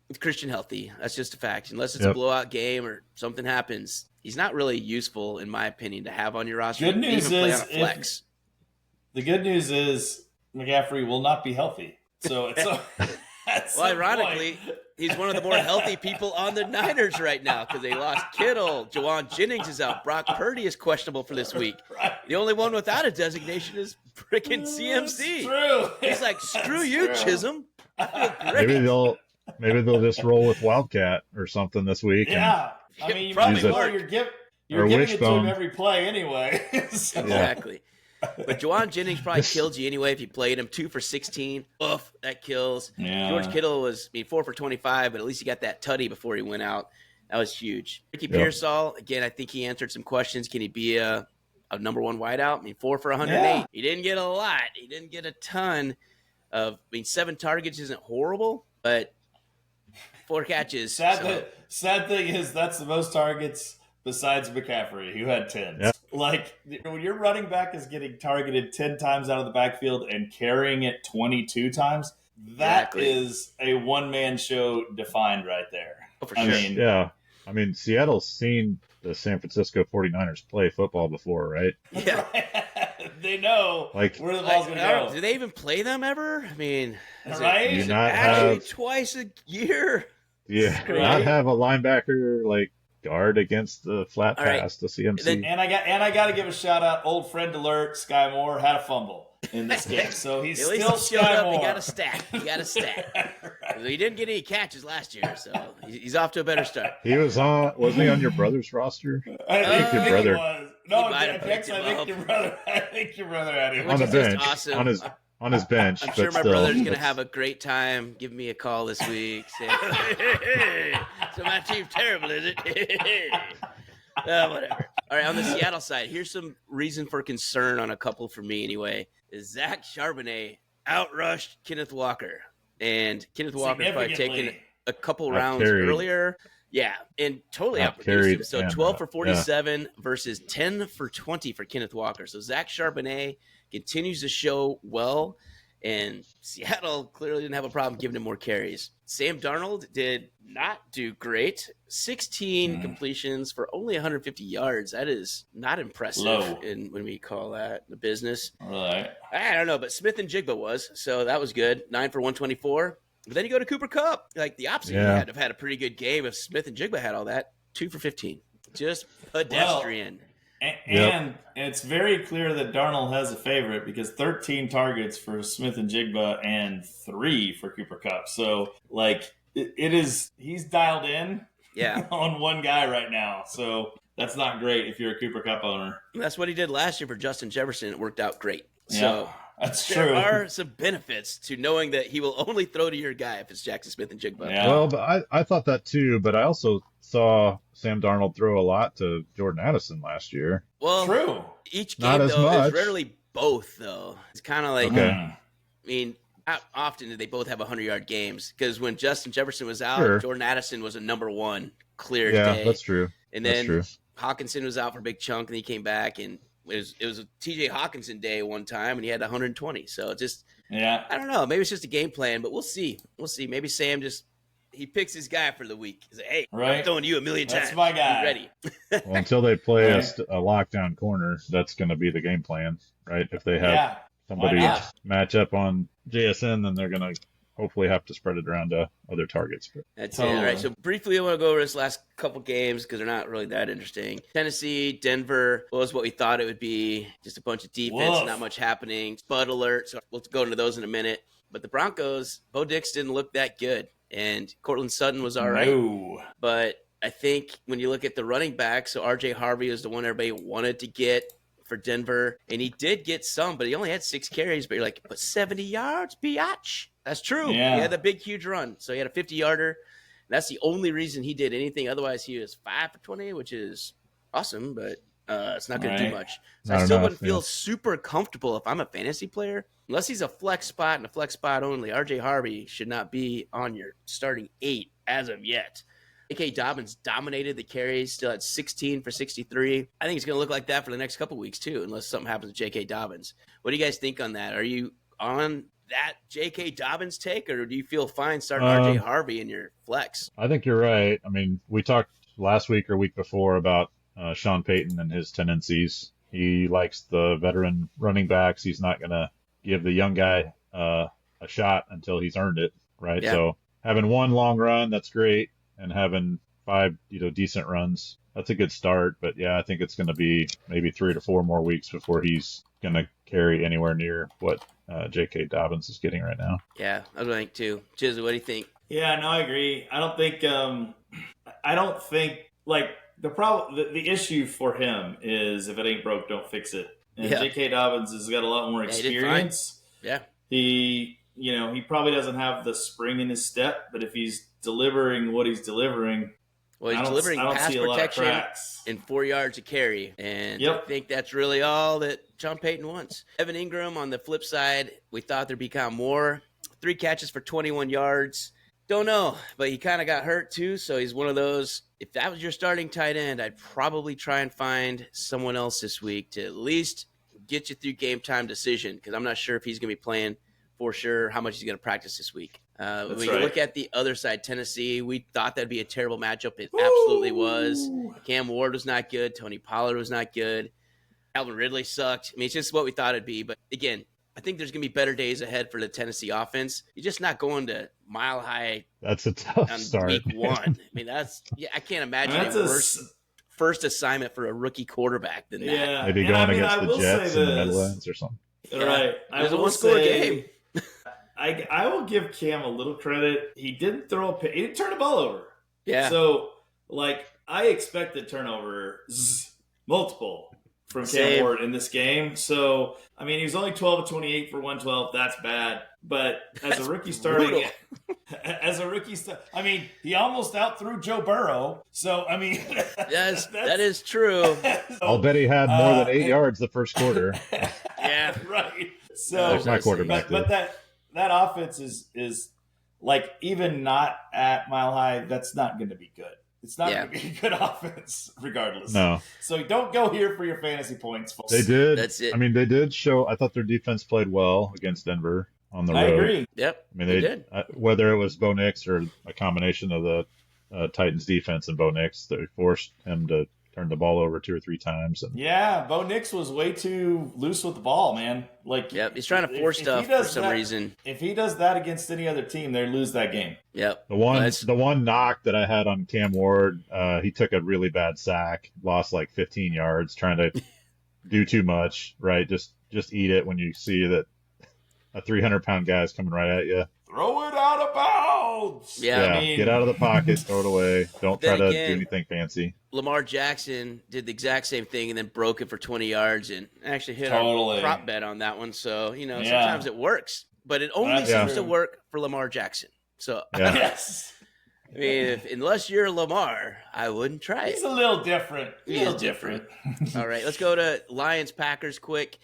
with Christian healthy. That's just a fact. Unless it's a blowout game or something happens, he's not really useful, in my opinion, to have on your roster. Good news even play is on a flex. the good news is McCaffrey will not be healthy. So it's well, ironically, he's one of the more healthy people on the Niners right now because they lost Kittle. Jawan Jennings is out. Brock Purdy is questionable for this week. Right. The only one without a designation is freaking CMC. True. He's like, screw you, true. Chisholm. I feel great. Maybe they'll just roll with Wildcat or something this week. Yeah. I mean, you Probably might work. you're giving it to Wishbone. him every play anyway. So. Exactly. But Jawan Jennings probably killed you anyway if you played him. 2 for 16. Oof, that kills. Yeah. George Kittle was 4 for 25, but at least he got that tutty before he went out. That was huge. Ricky Pearsall, again, I think he answered some questions. Can he be a number one wideout? 4 for 108. Yeah. He didn't get a lot. He didn't get a ton of. 7 targets isn't horrible, but 4 catches. Sad thing is that's the most targets besides McCaffrey, who had 10. Yep. Like, when your running back is getting targeted 10 times out of the backfield and carrying it 22 times, that is a one-man show defined right there. Oh, for sure. I mean, Seattle's seen the San Francisco 49ers play football before, right? Yeah. They know where the ball's going to go. Do they even play them ever? Is Right? it actually twice a year? Yeah. Not have a linebacker like guard against the flat pass to CMC. And I got to give a shout out. Old friend alert. Sky Moore had a fumble in this game, so he's At least still he showed Sky up. Moore. He got a stack. Right. He didn't get any catches last year, so he's off to a better start. He was wasn't he on your brother's roster? I think your brother was. No, He might have Dex, picked him I think your brother had him. Which on the is just bench. awesome. On his bench. I'm sure but my still, brother's going to have a great time. Give me a call this week. Say, hey, so my team's terrible, is it? Whatever. All right, on the Seattle side, here's some reason for concern on a couple for me anyway. Is Zach Charbonnet outrushed Kenneth Walker. And Kenneth Walker probably taken a couple rounds earlier. Yeah, and totally outproduced him. So 12 for 47 versus 10 for 20 for Kenneth Walker. So Zach Charbonnet continues to show well, and Seattle clearly didn't have a problem giving him more carries. Sam Darnold did not do great. 16 completions for only 150 yards. That is not impressive when we call that the business. Right. I don't know, but Smith and Jigba was, so that was good. 9 for 124. But then you go to Cooper Kupp. Like the opposite, he had to have had a pretty good game if Smith and Jigba had all that. 2 for 15. Just pedestrian. And it's very clear that Darnold has a favorite because 13 targets for Smith and Jigba and 3 for Cooper Kupp. So, he's dialed in on one guy right now. So that's not great if you're a Cooper Kupp owner. That's what he did last year for Justin Jefferson. It worked out great. Yeah, so that's there true. are some benefits to knowing that he will only throw to your guy if it's Jackson Smith and Jigba. Yeah. Well, but I thought that too, but I also saw Sam Darnold throw a lot to Jordan Addison last year. Well, true. Each Not game, as though, much. is rarely both, though. It's kind of like, Okay. How often did they both have 100-yard games? Because when Justin Jefferson was out, Jordan Addison was a number one clear day. Yeah, that's true. And That's then true. Hawkinson was out for a big chunk, and he came back, and it was a T.J. Hawkinson day one time, and he had 120. So just, I don't know. Maybe it's just a game plan, but we'll see. Maybe Sam he picks his guy for the week. He's like, hey, I'm throwing you a million times. That's my guy. Be ready. Well, until they play a lockdown corner, that's going to be the game plan, right? If they have somebody match up on JSN, then they're going to hopefully have to spread it around to other targets. That's it. All right. So briefly, I want to go over this last couple games because they're not really that interesting. Tennessee, Denver was what we thought it would be. Just a bunch of defense, not much happening. Spud alert. So we'll go into those in a minute. But the Broncos, Bo Dix didn't look that good. And Cortland Sutton was all right. No. But I think when you look at the running back, so R.J. Harvey is the one everybody wanted to get for Denver. And he did get some, but he only had 6 carries. But you're like, but 70 yards, biatch. That's true. Yeah. He had the big, huge run. So he had a 50-yarder. That's the only reason he did anything. Otherwise, he was 5 for 20, which is awesome, but it's not going to do much. So I still wouldn't feel super comfortable if I'm a fantasy player. Unless he's a flex spot and a flex spot only, R.J. Harvey should not be on your starting 8 as of yet. J.K. Dobbins dominated the carries, still at 16 for 63. I think it's going to look like that for the next couple weeks too, unless something happens with J.K. Dobbins. What do you guys think on that? Are you on that J.K. Dobbins take, or do you feel fine starting R.J. Harvey in your flex? I think you're right. I mean, we talked last week or week before about Sean Payton and his tendencies. He likes the veteran running backs. He's not going to give the young guy a shot until he's earned it, right? Yeah. So having one long run, that's great, and having 5, decent runs, that's a good start. But yeah, I think it's going to be maybe 3 to 4 more weeks before he's going to carry anywhere near what J.K. Dobbins is getting right now. Yeah, I would think too. Chiz, what do you think? Yeah, no, I agree. I don't think like the issue for him is if it ain't broke, don't fix it. And J.K. Dobbins has got a lot more experience. Yeah. He probably doesn't have the spring in his step, but if he's delivering what he's delivering, well, he's delivering pass protection and 4 yards a carry. And I think that's really all that Sean Payton wants. Evan Ingram on the flip side, we thought there'd be kind of more. 3 catches for 21 yards. Don't know, but he kind of got hurt too, so he's one of those. If that was your starting tight end, I'd probably try and find someone else this week to at least get you through game time decision, because I'm not sure if he's going to be playing for sure, how much he's going to practice this week. When you look at the other side, Tennessee, we thought that'd be a terrible matchup. It absolutely was. Cam Ward was not good. Tony Pollard was not good. Calvin Ridley sucked. I mean, it's just what we thought it'd be. But again, I think there's going to be better days ahead for the Tennessee offense. You're just not going to Mile High. That's a tough on start. Week 1. I mean, I can't imagine a first assignment for a rookie quarterback than that. Yeah. Maybe going against the Jets in the Meadowlands or something. Right. It was a one-score game. I will give Cam a little credit. He didn't throw a pick. He didn't turn the ball over. Yeah. So, I expected turnovers multiple from Cam Ward in this game. So, I mean, he was only 12 of 28 for 112. That's bad. But as a rookie starting, I mean, he almost outthrew Joe Burrow. So, I mean, that is true. I'll bet he had more than 8 yards the first quarter. Yeah, right. So, like my quarterback. But that offense is like, even not at Mile High, that's not going to be good. It's not going to be a good offense, regardless. No. So don't go here for your fantasy points, folks. They did. That's it. I mean, they did show. I thought their defense played well against Denver on the road. I agree. Yep. I mean, they did. Whether it was Bo Nix or a combination of the Titans defense and Bo Nix, they forced him to turn the ball over 2 or 3 times. And yeah, Bo Nix was way too loose with the ball, man. He's trying to force stuff for some reason. If he does that against any other team, they lose that game. Yep. The one knock that I had on Cam Ward, he took a really bad sack, lost like 15 yards, trying to do too much. Right, just eat it when you see that a 300-pound guy is coming right at you. Throw it out of bounds. Yeah, I mean, get out of the pocket, throw it away. Don't try to do anything fancy. Lamar Jackson did the exact same thing and then broke it for 20 yards and actually hit our prop bet on that one. So, sometimes it works, but it only seems to work for Lamar Jackson. So, yes. I mean, unless you're Lamar, I wouldn't try it. He's a little different. He is different. All right, let's go to Lions-Packers quick.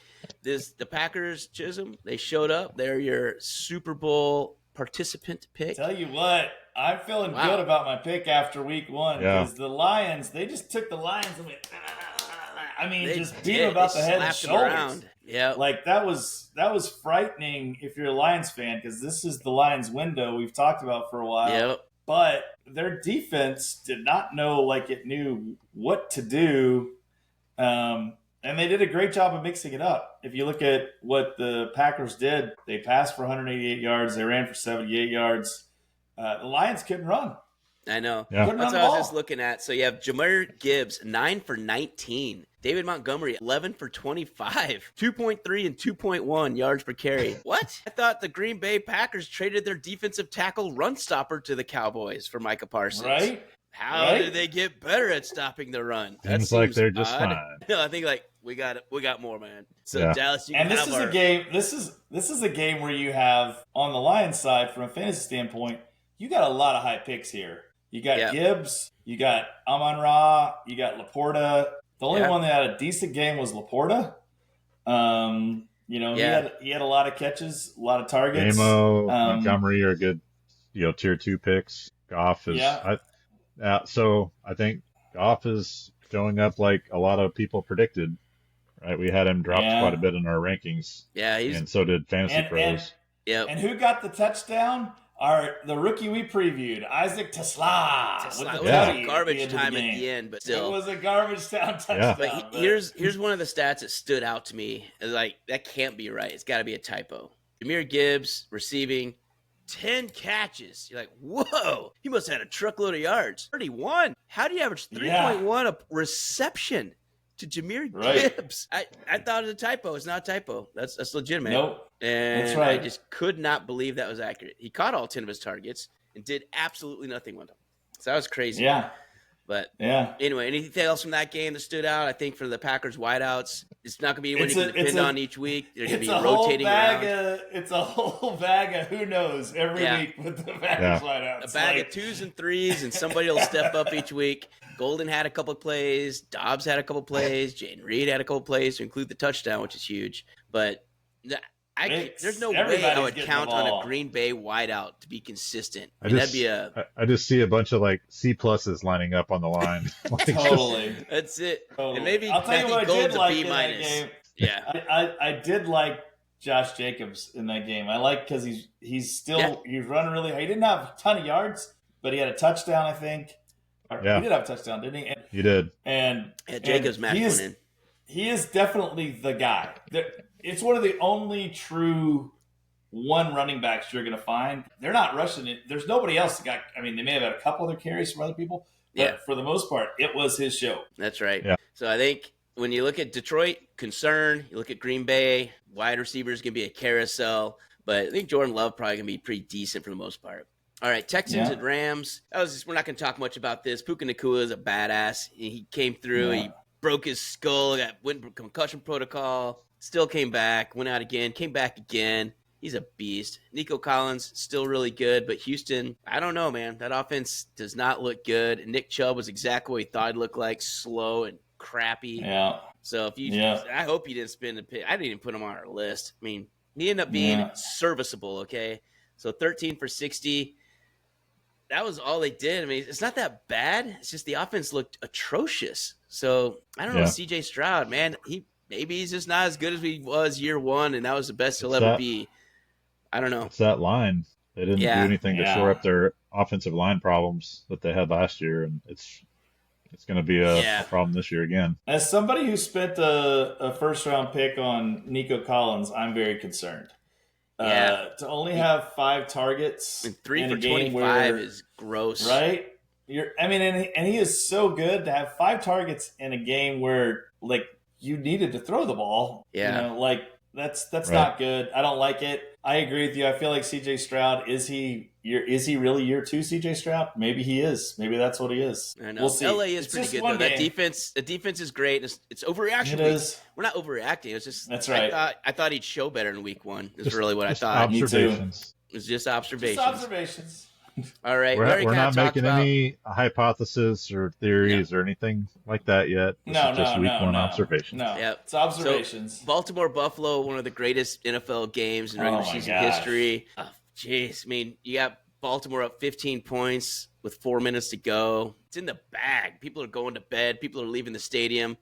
The Packers, Chisholm, they showed up. They're your Super Bowl participant pick. Tell you what, I'm feeling good about my pick after week 1 because the Lions, they just took the Lions and went, just beat them about the head and shoulders. Yeah, that was frightening if you're a Lions fan because this is the Lions window we've talked about for a while. Yep. But their defense did not know it knew what to do. And they did a great job of mixing it up. If you look at what the Packers did, they passed for 188 yards. They ran for 78 yards. The Lions couldn't run. I know. Yeah. That's what I was just looking at. So you have Jahmyr Gibbs, 9 for 19. David Montgomery, 11 for 25. 2.3 and 2.1 yards per carry. What? I thought the Green Bay Packers traded their defensive tackle run stopper to the Cowboys for Micah Parsons. Right? How did they get better at stopping the run? Seems like they're just fine. No, I think we got more, man. So Dallas, you can this is a game. This is a game where you have on the Lions side, from a fantasy standpoint, you got a lot of high picks here. You got Gibbs, you got Amon-Ra, you got Laporta. The only one that had a decent game was Laporta. He had a lot of catches, a lot of targets. Amo, Montgomery are good, tier 2 picks. Goff is. So I think Goff is showing up like a lot of people predicted. Right, we had him dropped quite a Yeah. bit in our rankings, Yeah, and so did Fantasy Pros. Yep. And who got the touchdown? The rookie we previewed, Isaac Tesla. Tesla. With It the was tutty a garbage at the time end at of the end, but It still. was a garbage time touchdown. But here's one of the stats that stood out to me. Like, that can't be right. It's got to be a typo. Jahmyr Gibbs receiving 10 catches. You're like, whoa, he must have had a truckload of yards. 31. How do you average 3.1 a reception to Jahmyr Gibbs? I thought it was a typo. It's not a typo. That's legitimate. Nope. And That's right. I just could not believe that was accurate. He caught all 10 of his targets and did absolutely nothing with them. So that was crazy. Yeah. But Yeah. anyway, anything else from that game that stood out? I think for the Packers wideouts, it's not going to be one It's you can a- depend it's a- on each week. They're going to It's be a whole rotating bag around. it's a whole bag of who knows every Yeah. week with the Packers wideouts. A bag of 2s and 3s, and somebody will step up each week. Golden had a couple of plays. Dobbs had a couple of plays. Jaden Reed had a couple of plays to include the touchdown, which is huge. But there's no way I Everybody's would getting count the on ball. a Green Bay wideout to be consistent. I That'd just, be a I just see a bunch of like C pluses lining up on the line. Like, Totally. that's it. Totally. And maybe I'll tell you Matthew what I Golden's did a like B in that minus. game. Yeah. I did like Josh Jacobs in that game. I like because he's still he's running really high. He didn't have a ton of yards, but he had a touchdown, I think. Yeah. He did have a touchdown, didn't he? you did. And Jacobs match went in. He is definitely the guy. It's one of the only true one running backs you're going to find. They're not rushing it. There's nobody else that got. I mean, they may have had a couple other carries from other people, but for the most part, it was his show. That's right. Yeah. So I think when you look at Detroit, concern. You look at Green Bay, wide receivers going to be a carousel. But I think Jordan Love probably going to be pretty decent for the most part. All right, Texans and Rams. We're not going to talk much about this. Puka Nacua is a badass. He came through. Yeah. He broke his skull, went into concussion protocol, still came back, went out again, came back again. He's a beast. Nico Collins, still really good, but Houston, I don't know, man. That offense does not look good. Nick Chubb was exactly what he thought he'd look like, slow and crappy. Yeah. So I hope he didn't spin the pick. I didn't even put him on our list. I mean, he ended up being serviceable, okay? So 13 for 60. That was all they did. I mean, it's not that bad. It's just the offense looked atrocious. So I don't know, CJ Stroud, man, maybe he's just not as good as he was year one, and that was the best he'll ever be. I don't know. It's that line. They didn't do anything to shore up their offensive line problems that they had last year, and it's going to be a problem this year again. As somebody who spent a first-round pick on Nico Collins, I'm very concerned. To only have 5 targets and 3 in for a game 25 is gross, right? And he is so good to have 5 targets in a game where like you needed to throw the ball. Yeah, you know, like that's not good. I don't like it. I agree with you. I feel like CJ Stroud is he really year 2 CJ Stroud? Maybe he is. Maybe that's what he is. I know. We'll see. LA is pretty good though. That defense, the defense is great. It's overreaction. It is. We're not overreacting. It's just that's right. I thought he'd show better in week 1. Is really what I thought. Observations. It's just observations. Just observations. All right. We're not making any hypotheses or theories or anything like that yet. This is just week 1 observations. No, it's observations. So, Baltimore-Buffalo, one of the greatest NFL games in regular season history. Jeez, I mean, you got Baltimore up 15 points with 4 minutes to go. It's in the bag. People are going to bed. People are leaving the stadium.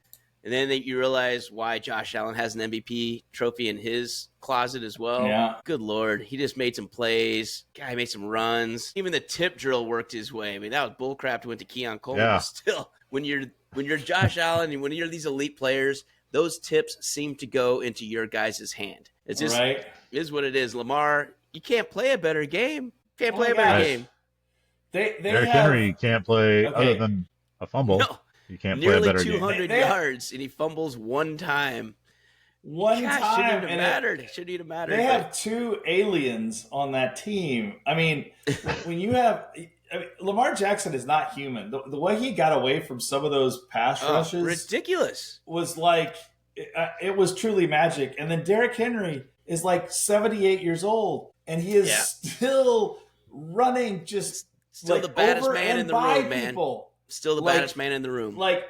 And then you realize why Josh Allen has an MVP trophy in his closet as well. Yeah. Good Lord. He just made some plays. Guy made some runs. Even the tip drill worked his way. I mean, that was bullcrap to went to Keon Coleman. Yeah. Still, when you're Josh Allen and when you're these elite players, those tips seem to go into your guys' hand. It's just it is what it is. Lamar, you can't play a better game. You can't play a better game. Derrick Henry can't play other than a fumble. No. You can't play a Nearly better 200 game. yards, and he fumbles one time. Shouldn't even mattered. Shouldn't even matter. They have 2 aliens on that team. I mean, when you have Lamar Jackson is not human. The way he got away from some of those pass rushes, ridiculous, was like it was truly magic. And then Derrick Henry is like 78 years old, and he is still running, just still the baddest over man and in the by room, man. People. Still the baddest man in the room. Like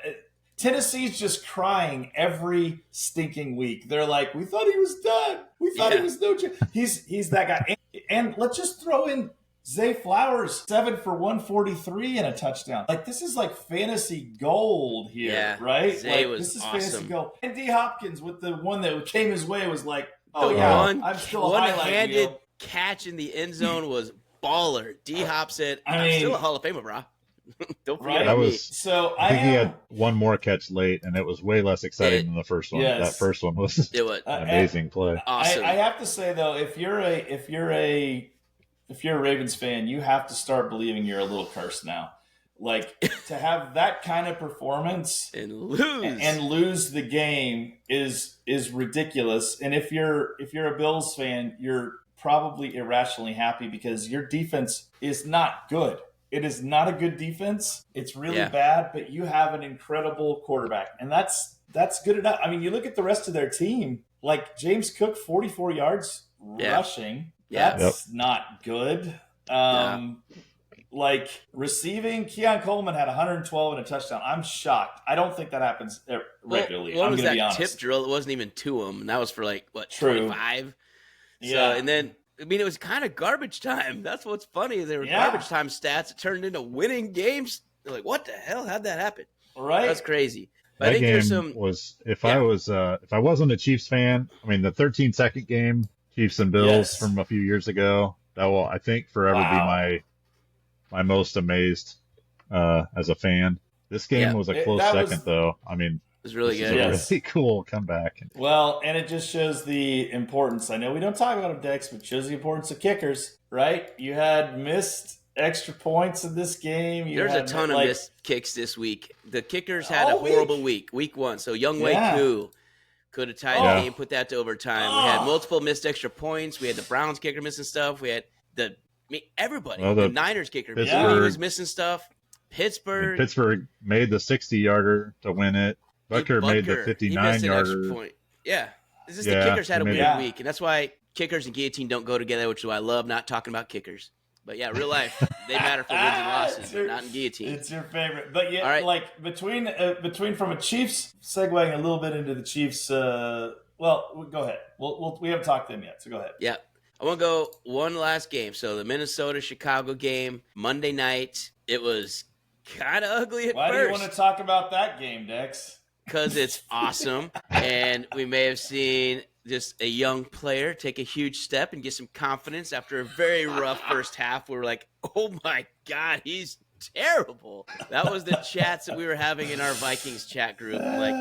Tennessee's just crying every stinking week. They're like, we thought he was done. We thought he was no chance. He's that guy. And let's just throw in Zay Flowers, 7 for 143 and a touchdown. Like, this is like fantasy gold here, right? Zay like, was this is awesome. fantasy gold. And D. Hopkins with the one that came his way was like, I'm still one-handed catch in the end zone was baller. D. Hop said, I'm still a Hall of Famer, bro. Don't forget about me. So I think he had one more catch late, and it was way less exciting than the first one. Yes. That first one was an amazing play. Awesome. I have to say though, if you're a Ravens fan, you have to start believing you're a little cursed now. Like, to have that kind of performance and lose the game is ridiculous. And if you're a Bills fan, you're probably irrationally happy because your defense is not good. It is not a good defense. It's really bad, but you have an incredible quarterback. And that's good enough. I mean, you look at the rest of their team, like James Cook, 44 yards rushing. That's not good. Like, receiving, Keon Coleman had 112 and a touchdown. I'm shocked. I don't think that happens regularly. What was that be honest. tip drill? It wasn't even to him. And that was for 25? Yeah. So, and then, I mean, it was kind of garbage time. That's what's funny is they were garbage time stats. It turned into winning games. They're like, what the hell? How'd that happen? Right. That's crazy. But That I think game there's some was if I wasn't a Chiefs fan, I mean the 13-second game, Chiefs and Bills from a few years ago, that will I think forever be my most amazed as a fan. This game was a close second though. I mean, it was really good. A really cool comeback. Well, and it just shows the importance. I know we don't talk about them, Dex, but it shows the importance of kickers, right? You had missed extra points in this game. There's a ton of missed kicks this week. The kickers had a horrible week 1. So Younghoe Koo could have tied the game, put that to overtime. We had multiple missed extra points. We had the Browns kicker missing stuff. We had everybody. The Niners kicker he was missing stuff. Pittsburgh made the 60-yarder to win it. Butker made the 59-yarder. Yeah. It's just the kickers had a weird week, and that's why kickers and guillotine don't go together, which is why I love not talking about kickers. But yeah, real life, they matter for wins and losses, but not in guillotine. It's your favorite. But yeah, like between from a Chiefs, segueing a little bit into the Chiefs, well, go ahead. We haven't talked to them yet, so go ahead. Yeah. I want to go one last game. So the Minnesota-Chicago game, Monday night, it was kind of ugly at first. Why do you want to talk about that game, Dex? Because it's awesome, and we may have seen just a young player take a huge step and get some confidence after a very rough first half. We were like, oh, my God, he's terrible. That was the chats that we were having in our Vikings chat group. Like,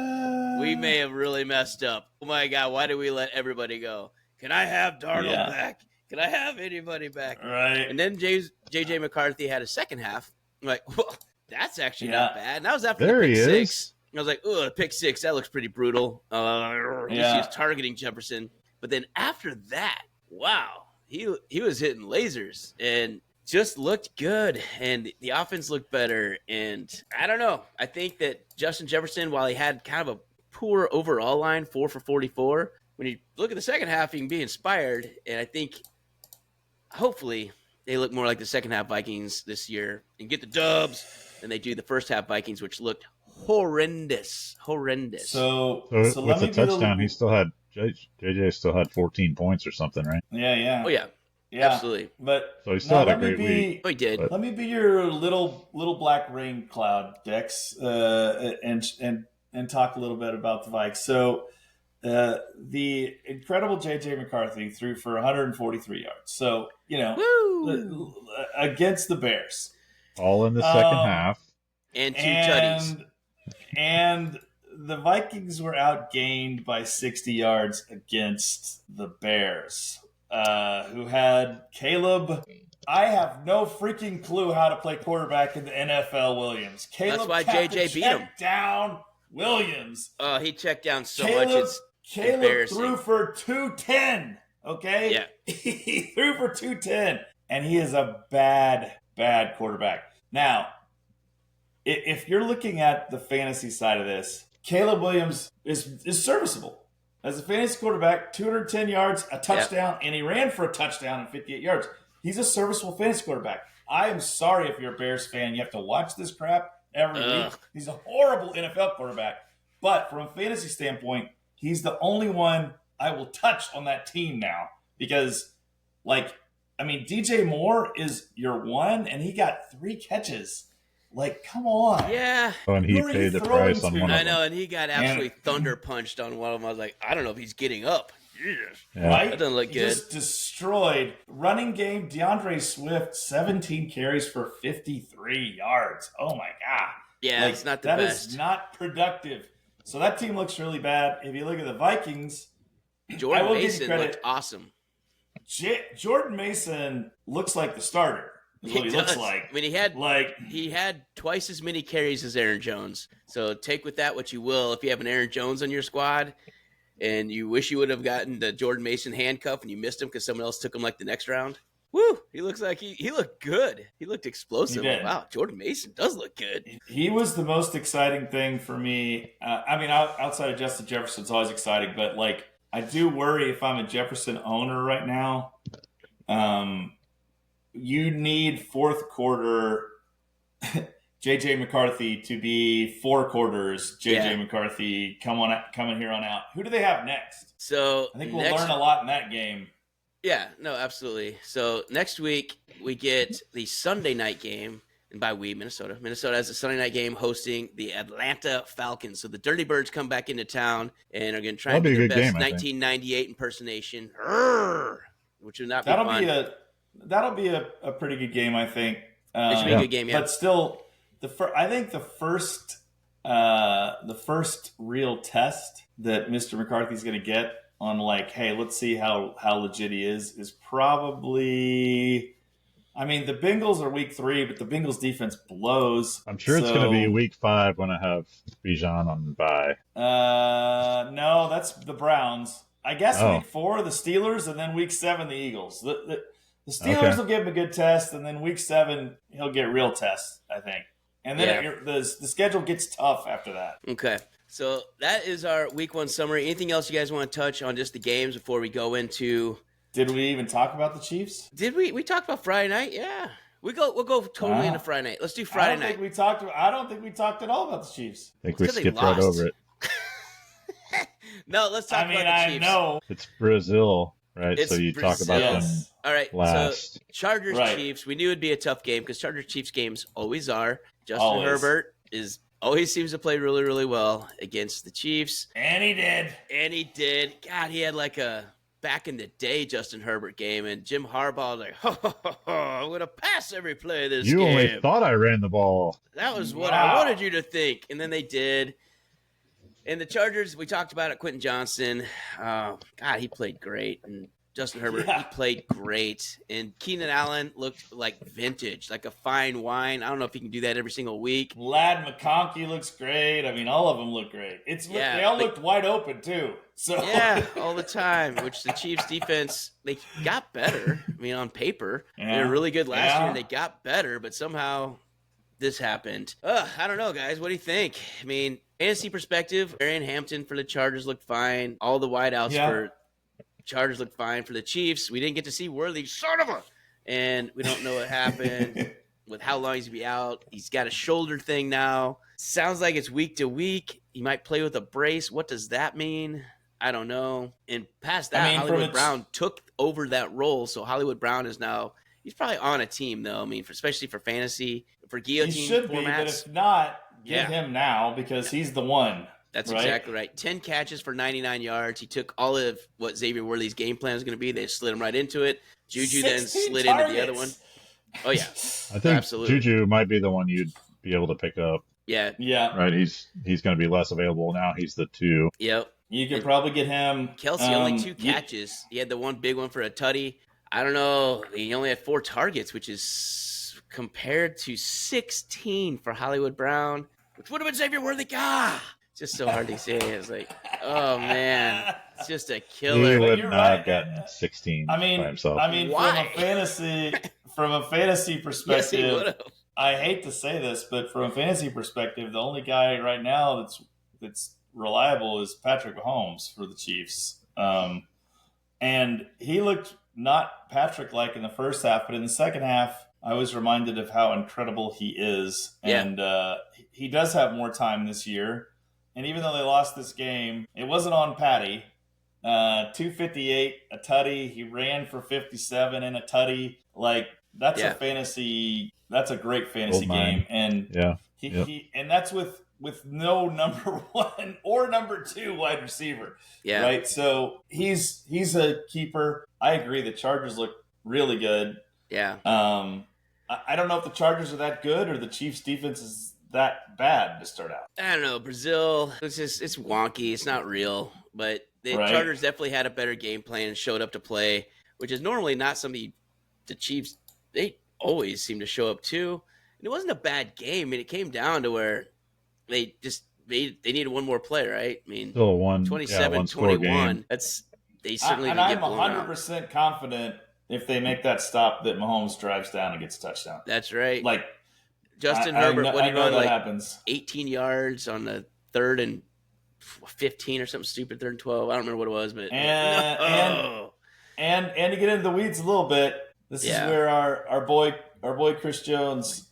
we may have really messed up. Oh, my God, why did we let everybody go? Can I have Darnold back? Can I have anybody back? Right. And then J.J. McCarthy had a second half. I'm like, well, that's actually not bad. And that was after the pick six. I was like, oh, pick 6, that looks pretty brutal. He was targeting Jefferson. But then after that, wow, he was hitting lasers and just looked good. And the offense looked better. And I don't know. I think that Justin Jefferson, while he had kind of a poor overall line, 4 for 44, when you look at the second half, you can be inspired. And I think hopefully they look more like the second half Vikings this year and get the dubs than they do the first half Vikings, which looked horrendous. So with the touchdown, he still had JJ still had 14 points or something, right? Yeah. Oh yeah, absolutely. But so he still had a great week. Oh, he did. Let me be your little black rain cloud, Dex, and talk a little bit about the Vikes. So the incredible JJ McCarthy threw for 143 yards. So against the Bears, all in the second half, and 2 tutties. And the Vikings were outgained by 60 yards against the Bears, who had Caleb. I have no freaking clue how to play quarterback in the NFL, Williams. That's why JJ beat him. Down Williams. He checked down so much. It's Caleb embarrassing. threw for 210. Okay? Yeah. He threw for 210. And he is a bad quarterback. Now, if you're looking at the fantasy side of this, Caleb Williams is serviceable. As a fantasy quarterback, 210 yards, a touchdown, and he ran for a touchdown and 58 yards. He's a serviceable fantasy quarterback. I am sorry if you're a Bears fan. You have to watch this crap every week. He's a horrible NFL quarterback. But from a fantasy standpoint, he's the only one I will touch on that team now. Because, I mean, DJ Moore is your one, and he got 3 catches. Like, come on. Yeah. Oh, and he Who are you paid the throwing price on to? one of I them. know, and he got absolutely thunder punched on one of them. I was like, I don't know if he's getting up. Jesus. Yeah. Right? That doesn't look He good. just destroyed. Running game, DeAndre Swift, 17 carries for 53 yards. Oh, my God. Yeah, Like, it's not the that best. is not productive. So that team looks really bad. If you look at the Vikings, Jordan I will give you Mason credit. looked awesome. Jordan Mason looks like the starter. Is what he looks does. like. I mean, he had twice as many carries as Aaron Jones. So take with that what you will. If you have an Aaron Jones on your squad and you wish you would have gotten the Jordan Mason handcuff and you missed him because someone else took him like the next round, woo! He looks like he looked good. He looked explosive. He did. Wow, Jordan Mason does look good. He was the most exciting thing for me. I mean, outside of Justin Jefferson, it's always exciting, but like I do worry if I'm a Jefferson owner right now. You need fourth quarter JJ McCarthy to be 4 quarters. JJ McCarthy coming here on out. Who do they have next? So I think we'll learn a lot in that game. Yeah, no, absolutely. So next week we get the Sunday night game, and by we, Minnesota. Minnesota has a Sunday night game hosting the Atlanta Falcons. So the Dirty Birds come back into town and are going to try and do their best 1998 impersonation, which would not be fun. That'll be a pretty good game, I think. It should be a good game, yeah. But still, I think the first real test that Mr. McCarthy's going to get on like, hey, let's see how legit he is probably. I mean, the Bengals are week 3, but the Bengals defense blows. I'm sure it's going to be week 5 when I have Bijan on bye. No, that's the Browns. I guess week 4, the Steelers, and then week 7, the Eagles. The Steelers will give him a good test, and then week 7, he'll get real tests, I think. And then the schedule gets tough after that. Okay. So that is our week 1 summary. Anything else you guys want to touch on just the games before we go into... Did we even talk about the Chiefs? Did we? We talked about Friday night? Yeah. We'll go totally into Friday night. Let's do Friday night. I don't think we talked at all about the Chiefs. I think we skipped right over it. No, let's talk about the Chiefs. I know. It's Brazil, right? So you talk about them all right, last. So Chargers-Chiefs, we knew it would be a tough game because Chargers-Chiefs games always are. Justin Herbert always seems to play really, really well against the Chiefs. And he did. God, he had like a back in the day Justin Herbert game, and Jim Harbaugh was like, I'm going to pass every play of this game. You only thought I ran the ball. That was what I wanted you to think. And then they did. And the Chargers, we talked about it, Quentin Johnson. God, he played great. And Justin Herbert, he played great. And Keenan Allen looked like vintage, like a fine wine. I don't know if he can do that every single week. Lad McConkey looks great. I mean, all of them look great. They all looked wide open, too. So yeah, all the time, which the Chiefs defense, they got better. I mean, on paper, they were really good last year, and they got better, but somehow this happened. I don't know, guys. What do you think? I mean, fantasy perspective, Arian Hampton for the Chargers looked fine. All the wideouts for Chargers looked fine. For the Chiefs, we didn't get to see Worthy, son of a, and we don't know what happened with how long he's going to be out. He's got a shoulder thing now. Sounds like it's week to week. He might play with a brace. What does that mean? I don't know. And past that, Hollywood Brown took over that role. So Hollywood Brown is now, he's probably on a team, though. I mean, especially for fantasy, for guillotine he should formats. Be, but if not, get him now because he's the one. That's exactly right. 10 catches for 99 yards. He took all of what Xavier Worthy's game plan was going to be. They slid him right into it. Juju then slid into the other one. Oh, yeah. I think Juju might be the one you'd be able to pick up. Yeah. Yeah. Right. He's going to be less available now. He's the 2. Yep. You could probably get him. Kelsey only 2 catches. He had the one big one for a tutty. I don't know. He only had 4 targets, which is compared to 16 for Hollywood Brown, which would have been Xavier Worthy. It's just so hard to say. It's like, oh man, it's just a killer. He would not have gotten 16 by himself. I mean, from a fantasy perspective, I hate to say this, but from a fantasy perspective, the only guy right now that's reliable is Patrick Mahomes for the Chiefs. And he looked not Patrick-like in the first half, but in the second half, I was reminded of how incredible he is. And he does have more time this year. And even though they lost this game, it wasn't on Patty. 258, a tutty. He ran for 57 and a tutty. Like that's Yeah. That's a great fantasy Goldmine. game, and Yeah. and that's with no number 1 or number 2 wide receiver. Yeah. Right. So he's a keeper. I agree. The Chargers look really good. Yeah. I don't know if the Chargers are that good or the Chiefs defense is that bad to start out. I don't know. Brazil, it's wonky. It's not real. But the Chargers definitely had a better game plan and showed up to play, which is normally not something the Chiefs, they always seem to show up to. And it wasn't a bad game. I mean, it came down to where they needed one more play, right? I mean, Still 27-21. They certainly didn't get blown out. I'm 100% confident if they make that stop that Mahomes drives down and gets a touchdown. That's right. Like Justin Herbert, what did he run? Like happens. 18 yards on the 3rd and 15 or something stupid, 3rd and 12. I don't remember what it was, but and to get into the weeds a little bit, this is where our boy Chris Jones,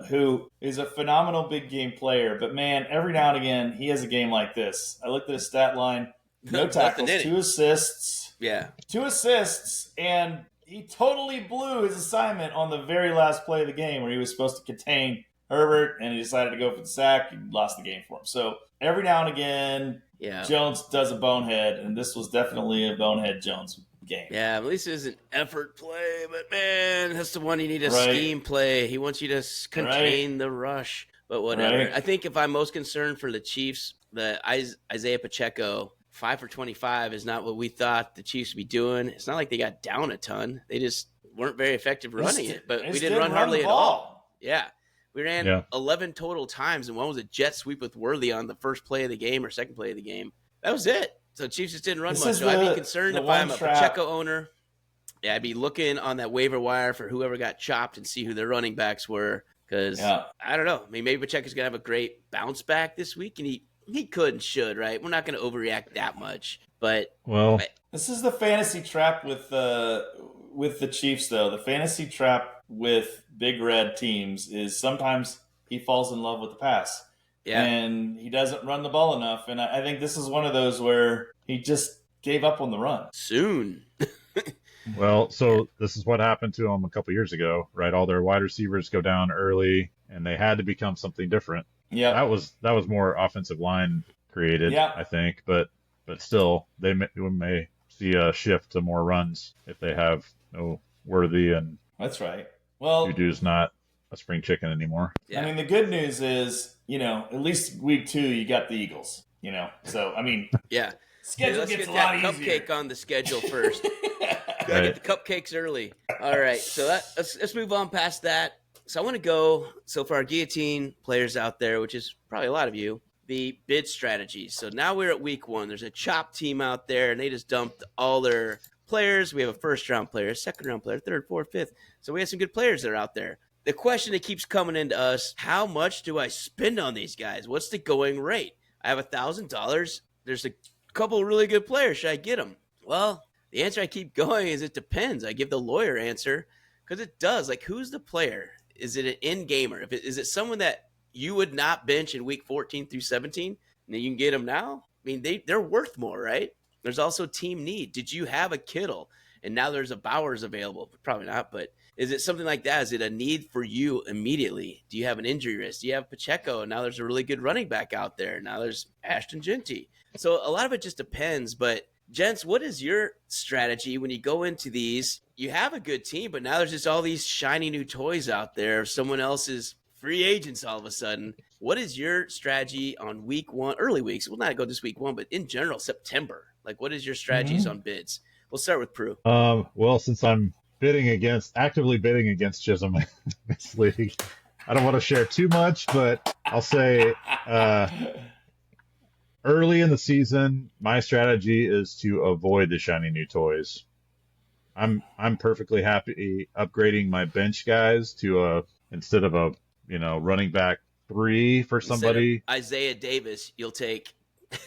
who is a phenomenal big game player, but man, every now and again he has a game like this. I looked at his stat line: no tackles, 2 assists. Yeah, 2 assists, and he totally blew his assignment on the very last play of the game where he was supposed to contain Herbert, and he decided to go for the sack and lost the game for him. So every now and again, Jones does a bonehead, and this was definitely a bonehead Jones game. Yeah, at least it was an effort play, but man, that's the one you need a scheme play. He wants you to contain the rush, but whatever. Right. I think if I'm most concerned for the Chiefs, the Isaiah Pacheco, 5 for 25 is not what we thought the Chiefs would be doing. It's not like they got down a ton. They just weren't very effective running it, but we didn't run hardly at all. Yeah. We ran 11 total times, and one was a jet sweep with Worthy on the first play of the game or second play of the game. That was it. So Chiefs just didn't run much. So I'd be concerned if I'm a Pacheco owner. Yeah, I'd be looking on that waiver wire for whoever got chopped and see who their running backs were. Because, I don't know. I mean, maybe Pacheco's going to have a great bounce back this week, and he could and should, right? We're not going to overreact that much. But this is the fantasy trap with the Chiefs, though. The fantasy trap with big red teams is sometimes he falls in love with the pass. Yeah. And he doesn't run the ball enough. And I think this is one of those where he just gave up on the run. Soon. Well, so this is what happened to them a couple years ago, right? All their wide receivers go down early, and they had to become something different. Yeah. That was more offensive line created, I think. But still, they may see a shift to more runs if they have no Worthy and that's right. Well, Juju's not a spring chicken anymore. Yeah. I mean, the good news is, at least week 2 you got the Eagles. So I mean, schedule gets a lot easier. Cupcake on the schedule first. Gotta get the cupcakes early. All right, so let's move on past that. So I want to go. So for our guillotine players out there, which is probably a lot of you, the bid strategies. So now we're at week 1. There's a chop team out there, and they just dumped all their players. We have a first-round player, a second-round player, third, fourth, fifth. So we have some good players that are out there. The question that keeps coming into us, how much do I spend on these guys? What's the going rate? I have $1,000. There's a couple really good players. Should I get them? Well, the answer I keep going is it depends. I give the lawyer answer because it does. Like, who's the player? Is it an in-gamer? Is it someone that you would not bench in week 14 through 17, and then you can get them now? I mean, they're worth more, right? There's also team need. Did you have a Kittle, and now there's a Bowers available? Probably not, but is it something like that? Is it a need for you immediately? Do you have an injury risk? Do you have Pacheco, and now there's a really good running back out there? Now there's Ashton Genty. So a lot of it just depends, but gents, what is your strategy when you go into these? You have a good team, but now there's just all these shiny new toys out there. Someone else's free agents all of a sudden. What is your strategy on week 1, early weeks? We'll not go this week 1, but in general, September. Like, what is your strategies on bids? We'll start with Prue. Well, since I'm actively bidding against Chisholm in this league, I don't want to share too much, but I'll say early in the season, my strategy is to avoid the shiny new toys. I'm perfectly happy upgrading my bench guys to instead of a running back 3 for somebody. Isaiah Davis, you'll take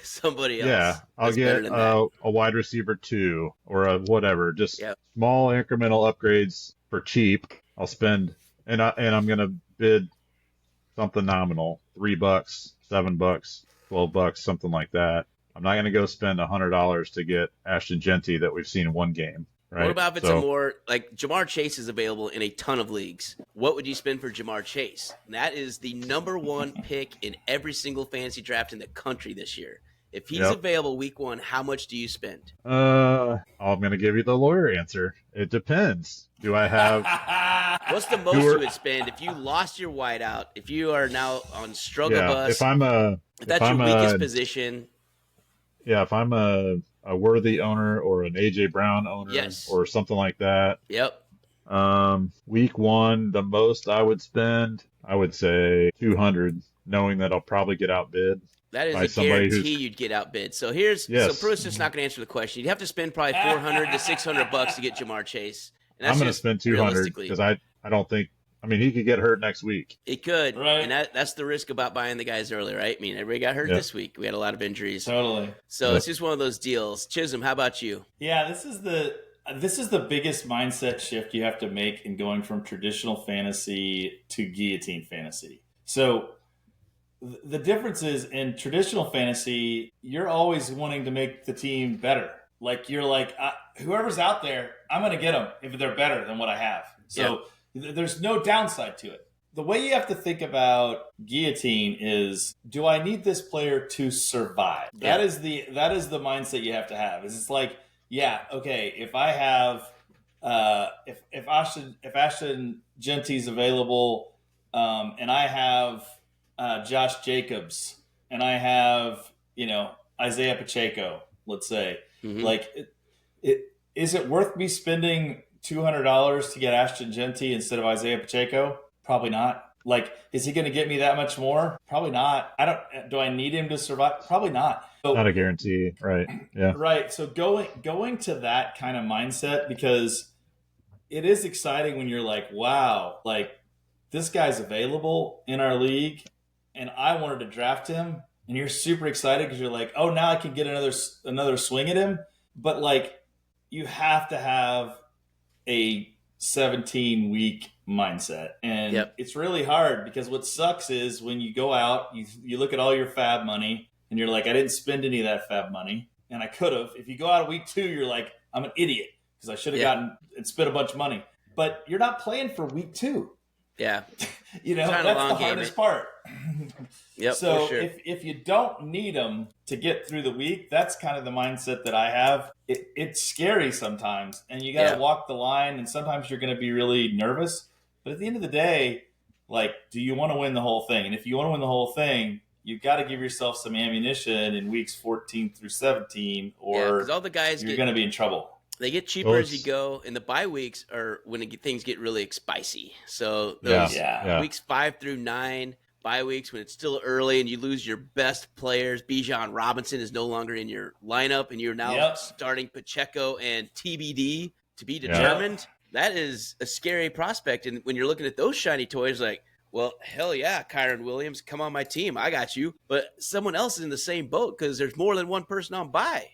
somebody else. Yeah, I'll get a wide receiver 2 or a whatever. Just small incremental upgrades for cheap. I'll spend and I'm gonna bid something nominal, $3, $7, $12, something like that. I'm not going to go spend $100 to get Ashton Genty that we've seen in one game. Right? What about if it's a more like Jamar Chase is available in a ton of leagues? What would you spend for Jamar Chase? And that is the #1 pick in every single fantasy draft in the country this year. If he's available week 1, how much do you spend? I'm going to give you the lawyer answer. It depends. Do I have? What's the most you would spend if you lost your wideout? If you are now on struggle bus? If that's your weakest position. Yeah, if I'm a Worthy owner or an AJ Brown owner or something like that. Yep. Week 1, the most I would spend, I would say 200, knowing that I'll probably get outbid. That is a guarantee you'd get outbid. So so Pruitt's just not going to answer the question. You'd have to spend probably $400 to $600 to get Jamar Chase. And that's I'm going to spend 200 because I don't think. I mean, he could get hurt next week. He could, right? And that's the risk about buying the guys early, right? I mean, everybody got hurt this week. We had a lot of injuries. Totally. So it's just one of those deals. Chisholm, how about you? Yeah, this is the biggest mindset shift you have to make in going from traditional fantasy to guillotine fantasy. So the difference is in traditional fantasy, you're always wanting to make the team better. Like you're like, whoever's out there, I'm going to get them if they're better than what I have. So there's no downside to it. The way you have to think about guillotine is, do I need this player to survive? Yeah. That is the mindset you have to have. It's like, okay, if I have if Ashton Genty's available, and I have Josh Jacobs, and I have Isaiah Pacheco, let's say, like is it worth me spending $200 to get Ashton Genty instead of Isaiah Pacheco? Probably not. Like, is he going to get me that much more? Probably not. Do I need him to survive? Probably not. So, not a guarantee, right? Yeah. Right. So going to that kind of mindset, because it is exciting when you're like, wow, like this guy's available in our league and I wanted to draft him, and you're super excited because you're like, oh, now I can get another swing at him. But like, you have to have a 17-week mindset, and it's really hard because what sucks is when you go out, you look at all your fab money and you're like, I didn't spend any of that fab money and I could have. If you go out of week 2, you're like, I'm an idiot because I should have gotten and spent a bunch of money, but you're not playing for week 2. Yeah. That's the hardest part. Yep. So for sure. if you don't need them to get through the week, that's kind of the mindset that I have. It's scary sometimes, and you got to walk the line, and sometimes you're going to be really nervous. But at the end of the day, like, do you want to win the whole thing? And if you want to win the whole thing, you've got to give yourself some ammunition in weeks 14 through 17, or all the guys you're going to be in trouble. They get cheaper as you go, and the bye weeks are when things get really spicy. So those weeks 5 through 9, bye weeks when it's still early and you lose your best players. Bijan Robinson is no longer in your lineup, and you're now starting Pacheco and TBD to be determined. That is a scary prospect. And when you're looking at those shiny toys, like, well, hell yeah, Kyron Williams, come on my team. I got you. But someone else is in the same boat because there's more than one person on bye.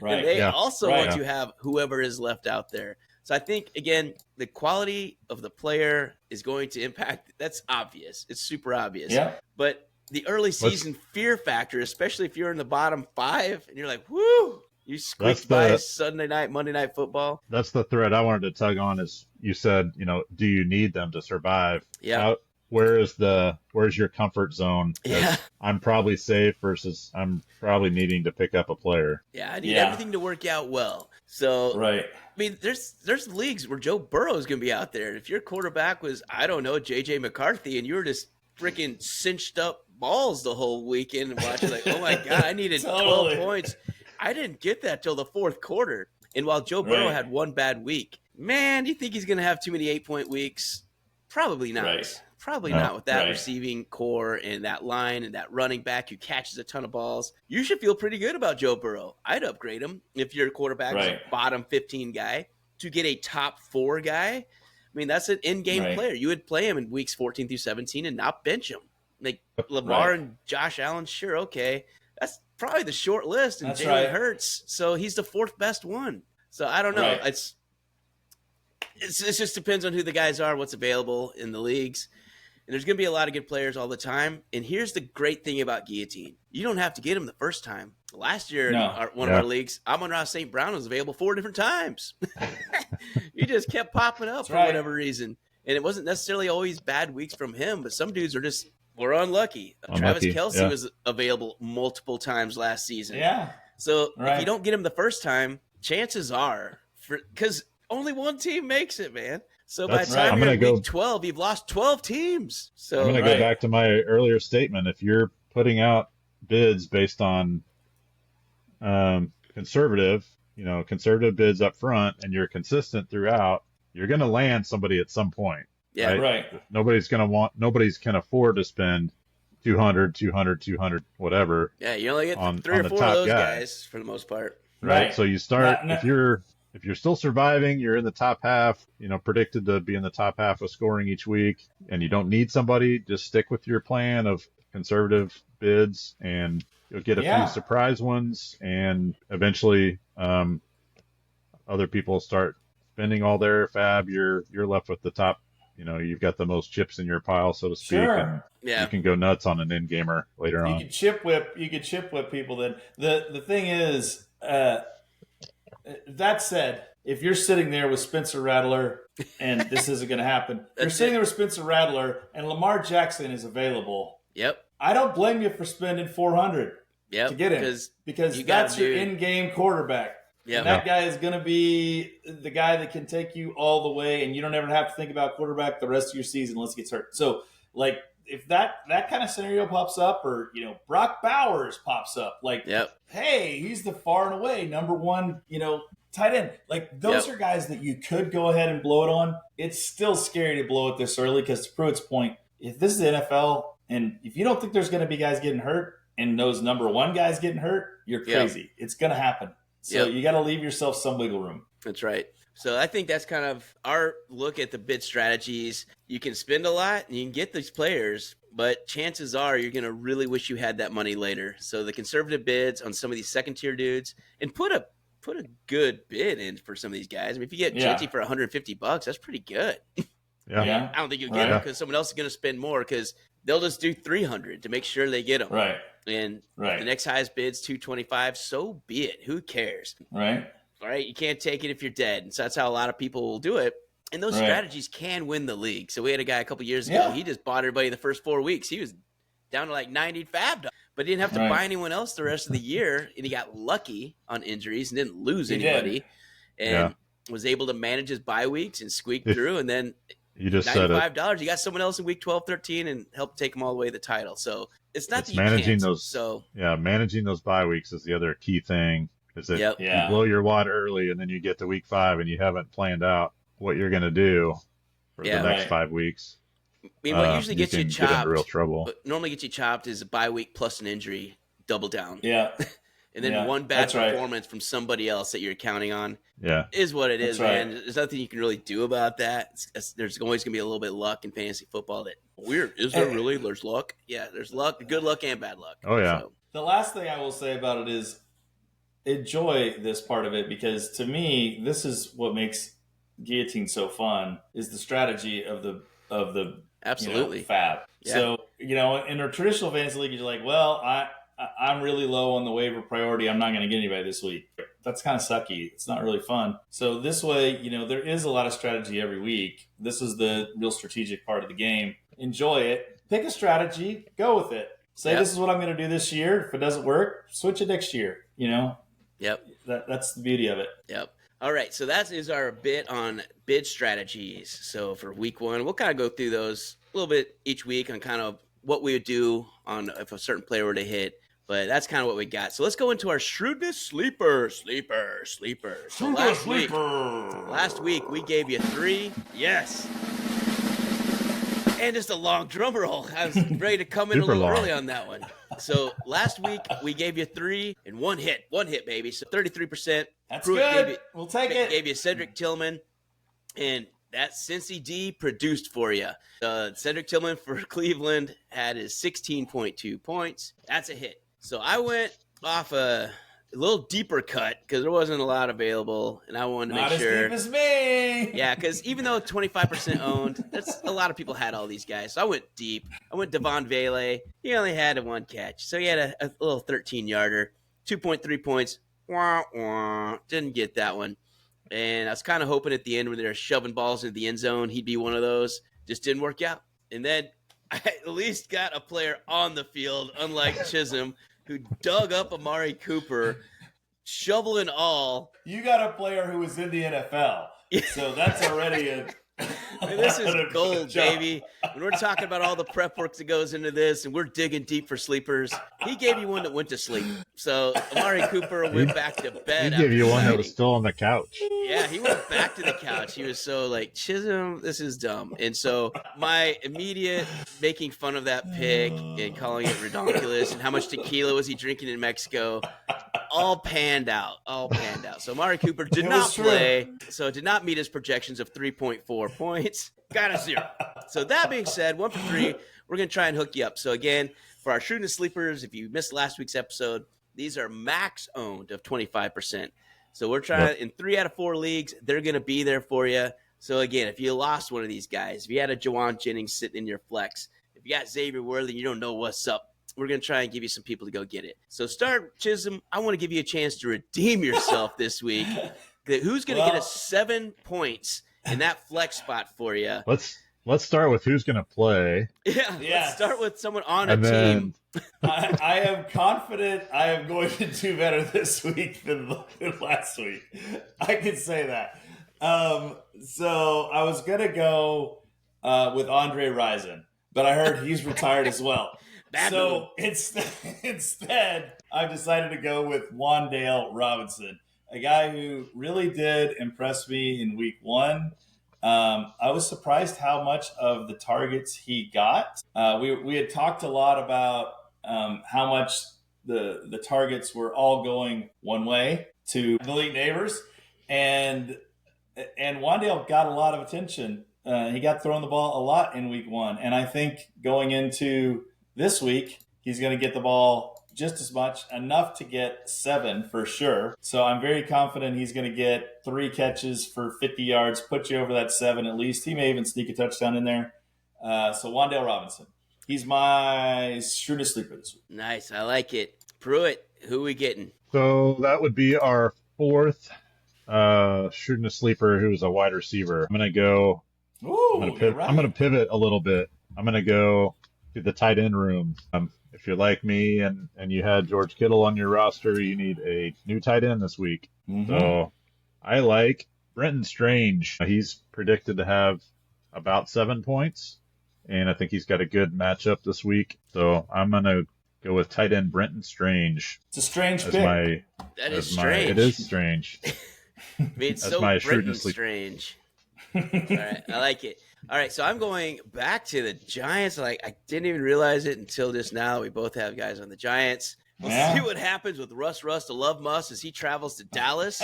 Right. And they also want to have whoever is left out there. So I think, again, the quality of the player is going to impact. That's obvious. It's super obvious. Yeah. But the early season fear factor, especially if you're in the bottom 5 and you're like, whoo, you squeaked by Sunday night, Monday Night Football. That's the thread I wanted to tug on is you said, do you need them to survive? Yeah. Where's your comfort zone? Yeah. I'm probably safe versus I'm probably needing to pick up a player. Yeah, I need everything to work out well. So, I mean, there's leagues where Joe Burrow is going to be out there. If your quarterback was, I don't know, J.J. McCarthy, and you were just freaking cinched up balls the whole weekend and watching like, oh, my God, I needed 12 points. I didn't get that till the fourth quarter. And while Joe Burrow had one bad week, man, do you think he's going to have too many 8-point weeks? Probably not. Right. Probably not with that receiving core and that line and that running back who catches a ton of balls. You should feel pretty good about Joe Burrow. I'd upgrade him if your quarterback is a bottom 15 guy to get a top 4 guy. I mean, that's an in-game player. You would play him in weeks 14 through 17 and not bench him. Like Lamar and Josh Allen, sure, okay. That's probably the short list, and Jalen Hurts, so he's the 4th best one. So I don't know. It just depends on who the guys are, what's available in the leagues. And there's going to be a lot of good players all the time. And here's the great thing about Guillotine. You don't have to get them the first time. Last year, No. one of our leagues, Amon-Ra St. Brown was available 4 different times. He just kept popping up for whatever reason. And it wasn't necessarily always bad weeks from him, but some dudes were unlucky. Travis Kelce was available multiple times last season. Yeah. So if you don't get him the first time, chances are, because only one team makes it, man. So by the time you're in week 12, you've lost 12 teams. So I'm going to go back to my earlier statement. If you're putting out bids based on conservative bids up front, and you're consistent throughout, you're going to land somebody at some point. Yeah, right. Nobody's can afford to spend 200, whatever. Yeah, you only get 3 or 4 of those guys for the most part. Right. So you start if you're still surviving, you're in the top half, predicted to be in the top half of scoring each week, and you don't need somebody, just stick with your plan of conservative bids, and you'll get a few surprise ones, and eventually other people start spending all their fab. You're left with the top. You've got the most chips in your pile, so to speak. Sure. And you can go nuts on an end gamer later on. You could chip whip people. Then the thing is, that said, if you're sitting there with Spencer Rattler, and this isn't going to happen, you're sitting there with Spencer Rattler, and Lamar Jackson is available. Yep. I don't blame you for spending $400 to get him, because that's your in-game quarterback. Yeah, that guy is going to be the guy that can take you all the way, and you don't ever have to think about quarterback the rest of your season unless he gets hurt. So, if that kind of scenario pops up, or Brock Bowers pops up, hey, he's the far and away number one, tight end. Those are guys that you could go ahead and blow it on. It's still scary to blow it this early, because to Pruitt's point, if this is the NFL, and if you don't think there's going to be guys getting hurt, and those number one guys getting hurt, you're crazy. Yep. It's going to happen. So you got to leave yourself some wiggle room. That's right. So I think that's kind of our look at the bid strategies. You can spend a lot and you can get these players, but chances are you're going to really wish you had that money later. So the conservative bids on some of these second tier dudes, and put a good bid in for some of these guys. I mean, if you get Genty for $150, that's pretty good. Yeah. I don't think you'll get him because someone else is going to spend more, because they'll just do $300 to make sure they get them. Right. And the next highest bid's $225. So be it. Who cares? Right. All right. You can't take it if you're dead. And so that's how a lot of people will do it. And those strategies can win the league. So we had a guy a couple years ago. He just bought everybody the first 4 weeks. He was down to like 90 fab, but he didn't have to buy anyone else the rest of the year. And he got lucky on injuries and didn't lose anybody. And was able to manage his bye weeks and squeak through. And then you just $95. You got someone else in week 12, 13 and helped take them all the way to the title. So it's not that you managing can't. Managing those bye weeks is the other key thing. Is that you blow your wad early, and then you get to week 5 and you haven't planned out what you're going to do for the next 5 weeks. I mean, what usually gets you chopped, get into real trouble. What normally gets you chopped is a bye week plus an injury, double down. Yeah. And then one bad performance from somebody else that you're counting on. Is what it is, man. There's nothing you can really do about that. There's always going to be a little bit of luck in fantasy football. That weird. Is there really? There's luck. Yeah, there's luck, good luck and bad luck. Oh, yeah. So. The last thing I will say about it is enjoy this part of it, because to me, this is what makes Guillotine so fun, is the strategy of the absolutely fab. Yeah. So, in a traditional fantasy league, you're like, well, I'm really low on the waiver priority. I'm not going to get anybody this week. That's kind of sucky. It's not really fun. So this way, there is a lot of strategy every week. This is the real strategic part of the game. Enjoy it. Pick a strategy. Go with it. Say, this is what I'm going to do this year. If it doesn't work, switch it next year. Yep. That's the beauty of it. Yep. All right. So that is our bit on bid strategies. So for week 1, we'll kind of go through those a little bit each week on kind of what we would do on if a certain player were to hit. But that's kind of what we got. So let's go into our Shrewdness sleeper. So last week we gave you 3. Yes. And just a long drum roll. I was ready to come in a little early on that one. So last week we gave you 3 and 1 hit. 1 hit, baby. So 33%. That's good. We'll take it. Gave you Cedric Tillman. And that Cincy D produced for you. Cedric Tillman for Cleveland had his 16.2 points. That's a hit. So I went off a little deeper cut because there wasn't a lot available, and I wanted to make sure. Not as deep as me. Yeah, because even though 25% owned, that's a lot of people had all these guys. So I went deep. I went Devon Vele. He only had 1 catch, so he had a little 13-yarder. 2.3 points. Wah, wah. Didn't get that one. And I was kind of hoping at the end when they were shoving balls into the end zone, he'd be one of those. Just didn't work out. And then I at least got a player on the field, unlike Chisholm, who dug up Amari Cooper, shovel and all. You got a player who was in the NFL, so that's already a. This is gold, baby. When we're talking about all the prep work that goes into this and we're digging deep for sleepers, he gave you one that went to sleep. So Amari Cooper went back to bed. He gave you one that was still on the couch. Yeah, he went back to the couch. He was so like, Chisholm, this is dumb. And so my immediate making fun of that pick and calling it ridiculous and how much tequila was he drinking in Mexico all panned out. So Amari Cooper did not play, so did not meet his projections of 3.4 points. Got a 0. So that being said, 1 for 3, we're going to try and hook you up. So again, for our Shrewdness sleepers, if you missed last week's episode, these are max owned of 25%. So we're trying in 3 out of 4 leagues, they're going to be there for you. So again, if you lost one of these guys, if you had a Jawan Jennings sitting in your flex, if you got Xavier Worthy, you don't know what's up, we're going to try and give you some people to go get it. So start, Chisholm, I want to give you a chance to redeem yourself this week. Who's going to get us 7 points in that flex spot for you? Let's start with who's going to play. Yeah, let's start with someone on And a then- team. I am confident I am going to do better this week than last week. I can say that. So I was going to go with Andre Rison, but I heard he's retired as well. So instead, I've decided to go with Wandale Robinson, a guy who really did impress me in week 1. I was surprised how much of the targets he got. We had talked a lot about how much the targets were all going one way to the elite neighbors, and Wandale got a lot of attention. He got thrown the ball a lot in week 1, and I think going into this week, he's going to get the ball just as much, enough to get 7 for sure. So I'm very confident he's going to get 3 catches for 50 yards, put you over that 7 at least. He may even sneak a touchdown in there. So Wandale Robinson, he's my Shrewdness sleeper this week. Nice, I like it. Pruitt, who are we getting? So that would be our 4th Shrewdness sleeper, who's a wide receiver. I'm going to pivot a little bit. I'm going to go to the tight end room. If you're like me and you had George Kittle on your roster, you need a new tight end this week. Mm-hmm. So I like Brenton Strange. He's predicted to have about 7 points, and I think he's got a good matchup this week. So I'm going to go with tight end Brenton Strange. It's a strange pick. That is strange. It is strange. It's so Brenton Strange. All right, I like it. All right, so I'm going back to the Giants. Like, I didn't even realize it until just now. We both have guys on the Giants. We'll see what happens with Russ to Love Muss as he travels to Dallas.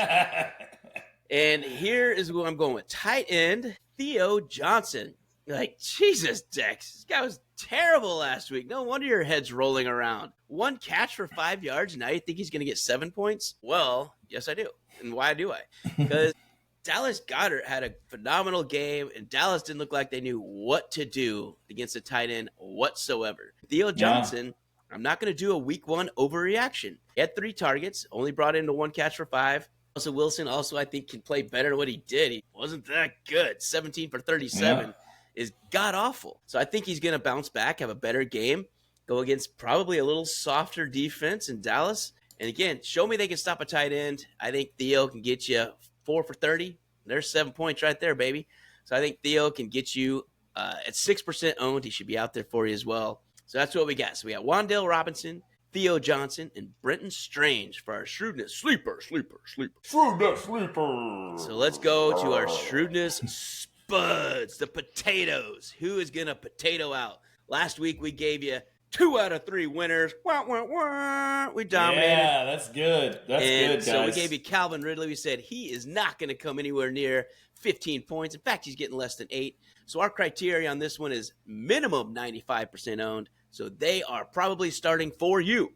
And here is who I'm going with. Tight end, Theo Johnson. Like, Jesus, Dex. This guy was terrible last week. No wonder your head's rolling around. 1 catch for 5 yards, and now you think he's going to get 7 points? Well, yes, I do. And why do I? Because Dallas Goedert had a phenomenal game, and Dallas didn't look like they knew what to do against a tight end whatsoever. Theo Johnson, I'm not going to do a week 1 overreaction. He had 3 targets, only brought into 1 catch for 5. Russell Wilson also, I think, can play better than what he did. He wasn't that good. 17 for 37 is god-awful. So I think he's going to bounce back, have a better game, go against probably a little softer defense in Dallas. And again, show me they can stop a tight end. I think Theo can get you 4 for 30. There's 7 points right there, baby. So I think Theo can get you at 6% owned. He should be out there for you as well. So that's what we got. So we got Wandale Robinson, Theo Johnson, and Brenton Strange for our Shrewdness sleeper. Shrewdness sleeper. So let's go to our Shrewdness spuds, the potatoes. Who is going to potato out? Last week we gave you 2 out of 3 winners. Wah, wah, wah. We dominated. Yeah, that's good. That's good, guys. So we gave you Calvin Ridley. We said he is not going to come anywhere near 15 points. In fact, he's getting less than 8. So our criteria on this one is minimum 95% owned. So they are probably starting for you.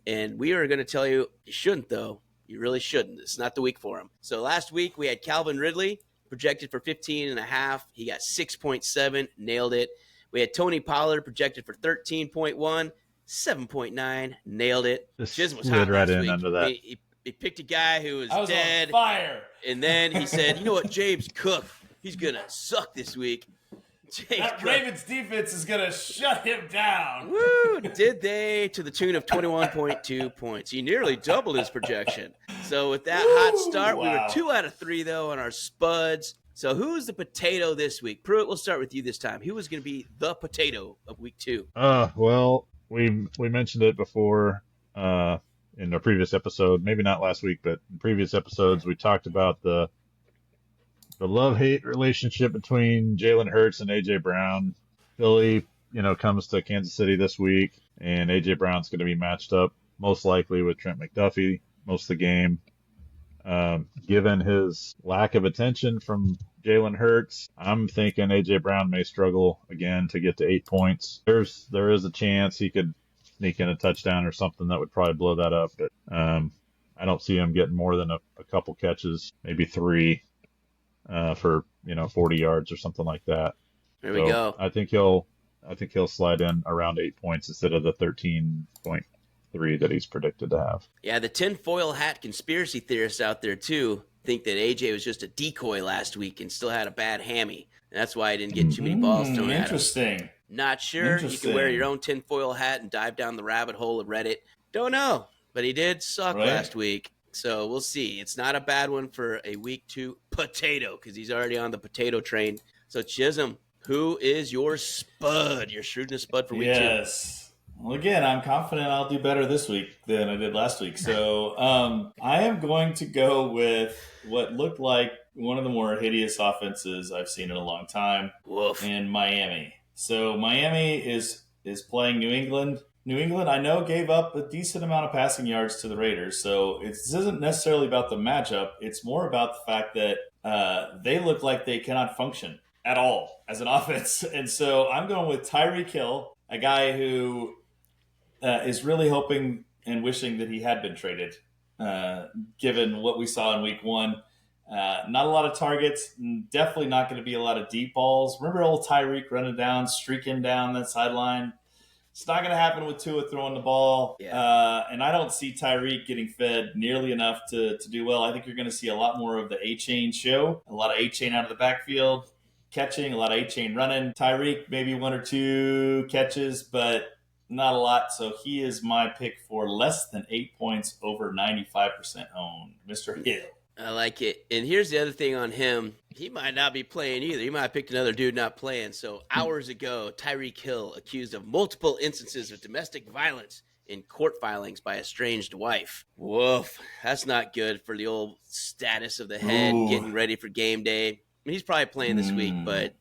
And we are going to tell you, you shouldn't, though. You really shouldn't. It's not the week for him. So last week we had Calvin Ridley projected for 15.5. He got 6.7, nailed it. We had Tony Pollard projected for 13.1, 7.9. Nailed it. Just Chisholm was slid hot right last in week. under that. He picked a guy who was I was dead. on fire. And then he said, you know what, James Cook, he's going to suck this week. That Ravens defense is going to shut him down. Woo! Did they, to the tune of 21.2 points. He nearly doubled his projection. So with that hot start, we were 2 out of 3, though, on our spuds. So who's the potato this week? Pruitt, we'll start with you this time. Who is going to be the potato of week 2? Well, we mentioned it before in a previous episode. Maybe not last week, but in previous episodes, we talked about the love-hate relationship between Jalen Hurts and A.J. Brown. Philly, comes to Kansas City this week, and A.J. Brown's going to be matched up most likely with Trent McDuffie most of the game. Given his lack of attention from Jalen Hurts, I'm thinking A.J. Brown may struggle again to get to 8 points. There is a chance he could sneak in a touchdown or something that would probably blow that up, but I don't see him getting more than a couple catches, maybe 3. For 40 yards or something like that. There we go. I think he'll slide in around 8 points instead of the 13.3 that he's predicted to have. Yeah, the tinfoil hat conspiracy theorists out there too think that AJ was just a decoy last week and still had a bad hammy. And that's why he didn't get too many balls thrown at him. Interesting. Not sure. You can wear your own tinfoil hat and dive down the rabbit hole of Reddit. Don't know, but he did suck last week. So we'll see. It's not a bad one for a week 2 potato because he's already on the potato train. So Chisholm, who is your spud, your shrewdness spud for week 2? Yes. Well, again, I'm confident I'll do better this week than I did last week. So I am going to go with what looked like one of the more hideous offenses I've seen in a long time. Woof. In Miami. So Miami is playing New England. New England, I know, gave up a decent amount of passing yards to the Raiders, so this isn't necessarily about the matchup. It's more about the fact that they look like they cannot function at all as an offense. And so I'm going with Tyreek Hill, a guy who is really hoping and wishing that he had been traded, given what we saw in week 1. Not a lot of targets, definitely not going to be a lot of deep balls. Remember old Tyreek running down, streaking down that sideline? It's not going to happen with Tua throwing the ball. Yeah. And I don't see Tyreek getting fed nearly enough to do well. I think you're going to see a lot more of the A-Chain show, a lot of A-Chain out of the backfield, catching, a lot of A-Chain running. Tyreek, maybe 1 or 2 catches, but not a lot. So he is my pick for less than 8 points over 95% owned. Mr. Hill. I like it. And here's the other thing on him. He might not be playing either. He might have picked another dude not playing. So hours ago, Tyreek Hill accused of multiple instances of domestic violence in court filings by a estranged wife. Woof. That's not good for the old status of the head getting ready for game day. I mean, he's probably playing this week, but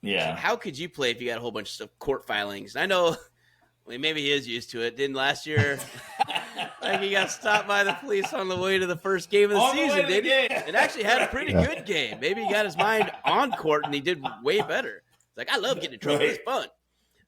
yeah, how could you play if you got a whole bunch of court filings? I know maybe he is used to it. Didn't last year like he got stopped by the police on the way to the first game of the season, didn't he? And actually had a pretty good game. Maybe he got his mind on court and he did way better. It's like, I love getting in trouble. It's fun.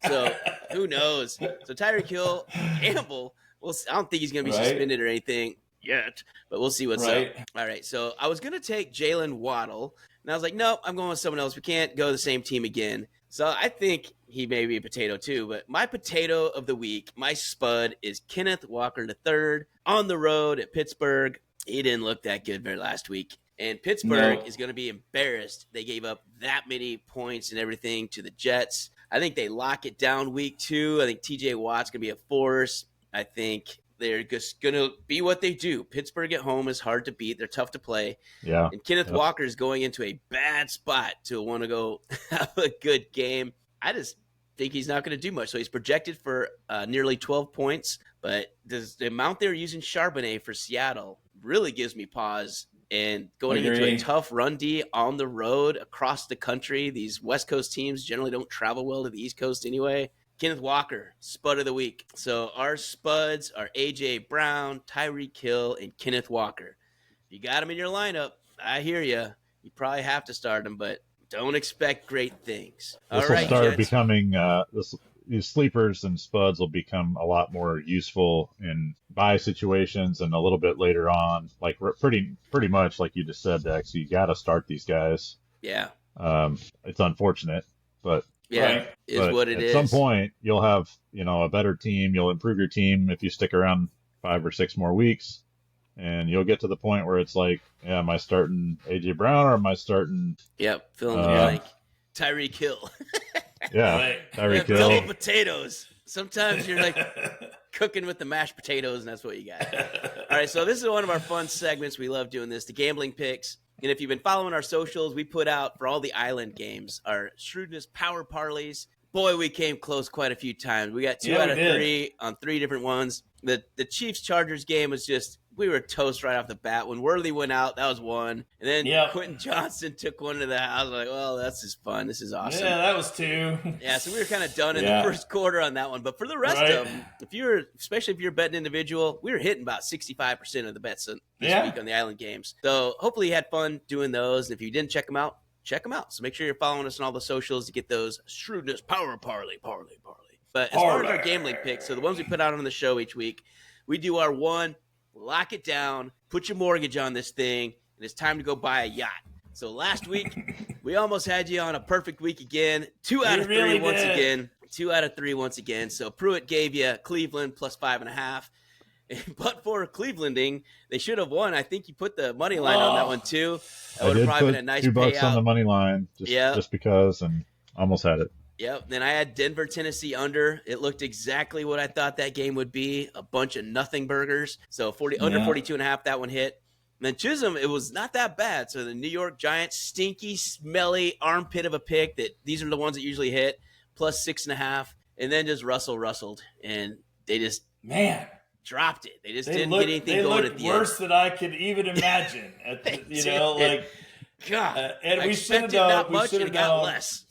So who knows? So Tyreek Hill, gamble. I don't think he's going to be suspended or anything yet, but we'll see what's up. All right. So I was going to take Jalen Waddle, and I was like, nope, I'm going with someone else. We can't go the same team again. So I think he may be a potato too, but my potato of the week, my spud, is Kenneth Walker III on the road at Pittsburgh. He didn't look that good very last week. And Pittsburgh is going to be embarrassed. They gave up that many points and everything to the Jets. I think they lock it down week 2. I think TJ Watt's going to be a force. I think they're just going to be what they do. Pittsburgh at home is hard to beat. They're tough to play. Yeah. And Kenneth Walker is going into a bad spot to want to go have a good game. I just think he's not going to do much. So he's projected for nearly 12 points. But the amount they're using Charbonnet for Seattle really gives me pause. And going into a tough run D on the road across the country, these West Coast teams generally don't travel well to the East Coast anyway. Kenneth Walker, spud of the week. So our spuds are A.J. Brown, Tyreek Hill, and Kenneth Walker. If you got them in your lineup, I hear you. You probably have to start them, but don't expect great things. This will start becoming these sleepers and spuds will become a lot more useful in buy situations and a little bit later on. Like pretty much like you just said, Dex. You got to start these guys. Yeah. It's unfortunate, but Yeah, Right. is But what it at is. some point, you'll have, a better team. You'll improve your team if you stick around 5 or 6 more weeks, and you'll get to the point where it's like, yeah, am I starting AJ Brown or am I starting, Yep, fill in the uh, blank. Tyreek Hill. yeah, Right. Tyreek Double Hill? potatoes. Sometimes you're like cooking with the mashed potatoes, and that's what you got. All right, so this is one of our fun segments. We love doing this, the gambling picks. And if you've been following our socials, we put out for all the island games our Shrewdness power parlays. Boy, we came close quite a few times. We got two out of three on 3 different ones. The Chiefs-Chargers game was just, we were toast right off the bat. When Worthy went out, that was one. And then Quentin Johnson took one to the house. I was like, well, that's just fun. This is awesome. Yeah, that was 2. Yeah, so we were kind of done in the first quarter on that one. But for the rest of them, especially if you're a betting individual, we were hitting about 65% of the bets this week on the island games. So hopefully you had fun doing those. And if you didn't check them out, check them out. So make sure you're following us on all the socials to get those Shrewdness power parlay. But as far as our gambling picks, so the ones we put out on the show each week, we do our one, lock it down, put your mortgage on this thing, and it's time to go buy a yacht. So last week, we almost had you on a perfect week again. 2 out of 3 once again. 2 out of 3 once again. So Pruitt gave you Cleveland plus 5.5. But for Clevelanding, they should have won. I think you put the money line on that one too. That would have probably been a nice $2 payout on the money line, just because, and almost had it. Yep. Then I had Denver, Tennessee under. It looked exactly what I thought that game would be. A bunch of nothing burgers. So under 42.5, that one hit. And then Chisholm, it was not that bad. So the New York Giants, stinky, smelly armpit of a pick. These are the ones that usually hit, plus 6.5. And then just rustled. And they just dropped it. They just didn't get anything going at the end. Worse than I could even imagine. God. And I we should have expected known. not much, and it got less.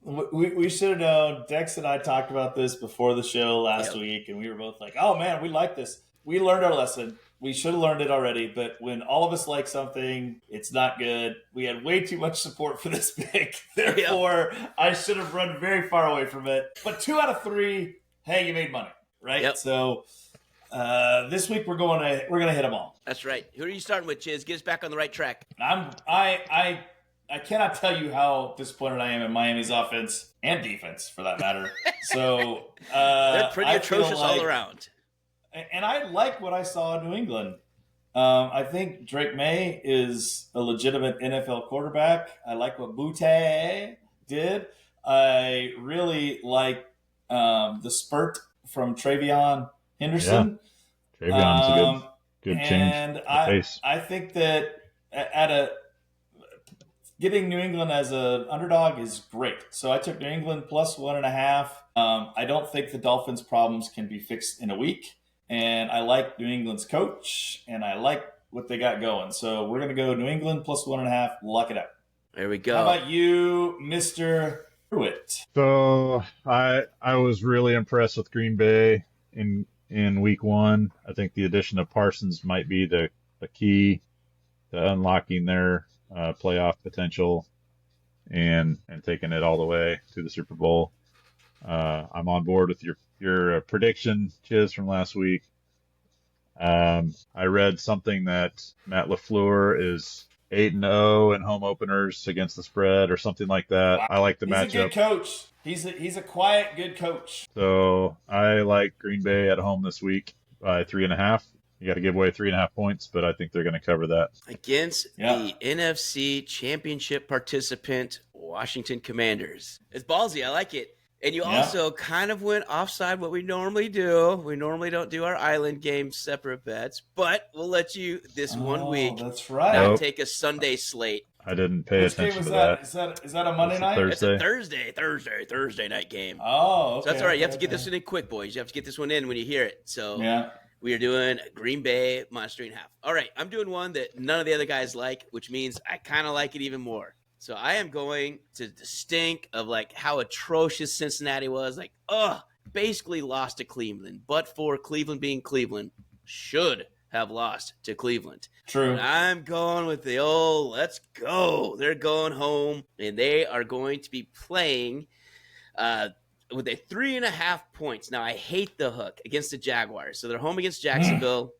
We should have known. Dex and I talked about this before the show last week, and we were both like, oh, man, we like this. We learned our lesson. We should have learned it already, but when all of us like something, it's not good. We had way too much support for this pick. Therefore, I should have run very far away from it. But 2 out of 3, hey, you made money, right? Yep. So this week we're gonna hit them all. That's right. Who are you starting with, Chiz? Get us back on the right track. I cannot tell you how disappointed I am in Miami's offense and defense, for that matter. So they're pretty atrocious all around. And I like what I saw in New England. I think Drake May is a legitimate NFL quarterback. I like what Butte did. I really like the spurt from Travion Henderson. Yeah. Travion's a good change. And I think that getting New England as an underdog is great. So I took New England plus 1.5. I don't think the Dolphins' problems can be fixed in a week. And I like New England's coach, and I like what they got going. So we're going to go New England plus 1.5. Lock it up. There we go. How about you, Mr. Pruitt? So I was really impressed with Green Bay in week 1. I think the addition of Parsons might be the key to unlocking their playoff potential and taking it all the way to the Super Bowl. I'm on board with your prediction, Chiz, from last week. I read something that Matt LaFleur is 8-0 in home openers against the spread or something like that. I like the matchup. He's a good coach. He's a quiet, good coach. So I like Green Bay at home this week by 3.5. You got to give away 3.5 points, but I think they're going to cover that. Against the NFC Championship participant, Washington Commanders. It's ballsy. I like it. And you also kind of went offside what we normally do. We normally don't do our island games separate bets, but we'll let you this 1 week. That's right. Not take a Sunday slate. I didn't pay attention to that. Is that a Monday night? It's a Thursday night game. Oh, okay. So that's all right. You have to get this one in quick, boys. You have to get this one in when you hear it. So we are doing Green Bay minus 3.5. All right, I'm doing one that none of the other guys like, which means I kind of like it even more. So I am going to the stink of like how atrocious Cincinnati was. Like, basically lost to Cleveland. But for Cleveland being Cleveland, should have lost to Cleveland. True. And I'm going with the old, let's go. They're going home, and they are going to be playing with a 3.5 points. Now, I hate the hook against the Jaguars. So they're home against Jacksonville,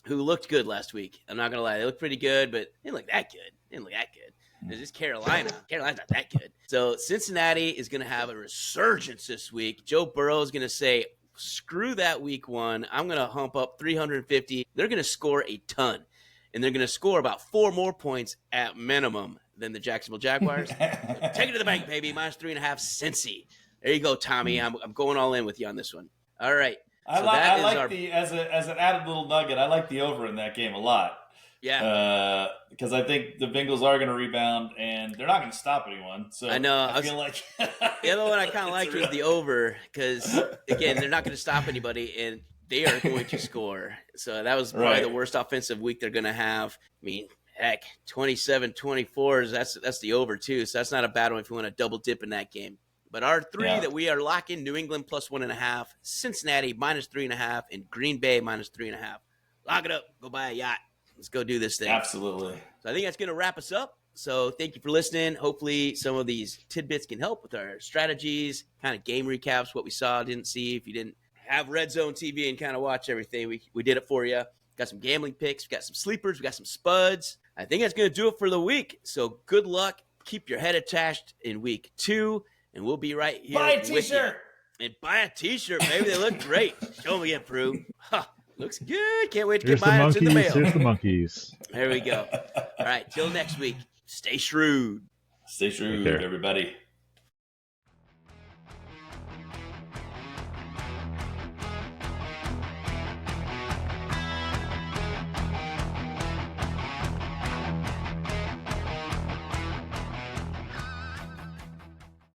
who looked good last week. I'm not going to lie. They looked pretty good, but they didn't look that good. It's just Carolina. Carolina's not that good. So Cincinnati is going to have a resurgence this week. Joe Burrow is going to say, screw that week 1. I'm going to hump up 350. They're going to score a ton. And they're going to score about 4 more points at minimum than the Jacksonville Jaguars. So take it to the bank, baby. -3.5 Cincy. There you go, Tommy. I'm going all in with you on this one. All right. I like as an added little nugget, I like the over in that game a lot. Yeah. Because I think the Bengals are going to rebound, and they're not going to stop anyone. So I know. I feel like the other one I kind of liked was the over because, again, they're not going to stop anybody, and they are going to score. So that was probably the worst offensive week they're going to have. I mean, heck, 27-24, that's the over, too. So that's not a bad one if you want to double dip in that game. But our 3 that we are locking, New England +1.5, Cincinnati -3.5, and Green Bay -3.5. Lock it up. Go buy a yacht. Let's go do this thing. Absolutely. So I think that's going to wrap us up. So thank you for listening. Hopefully some of these tidbits can help with our strategies, kind of game recaps, what we saw, didn't see. If you didn't have Red Zone TV and kind of watch everything, we did it for you. Got some gambling picks. We got some sleepers. We got some spuds. I think that's going to do it for the week. So good luck. Keep your head attached in week 2, and we'll be right here. Buy a T-shirt. And buy a T-shirt, baby. They look great. Show me it, Prue. Looks good. Can't wait to Here's get mine into the mail. Here's the monkeys. There we go. All right. Till next week. Stay shrewd. Stay shrewd, everybody.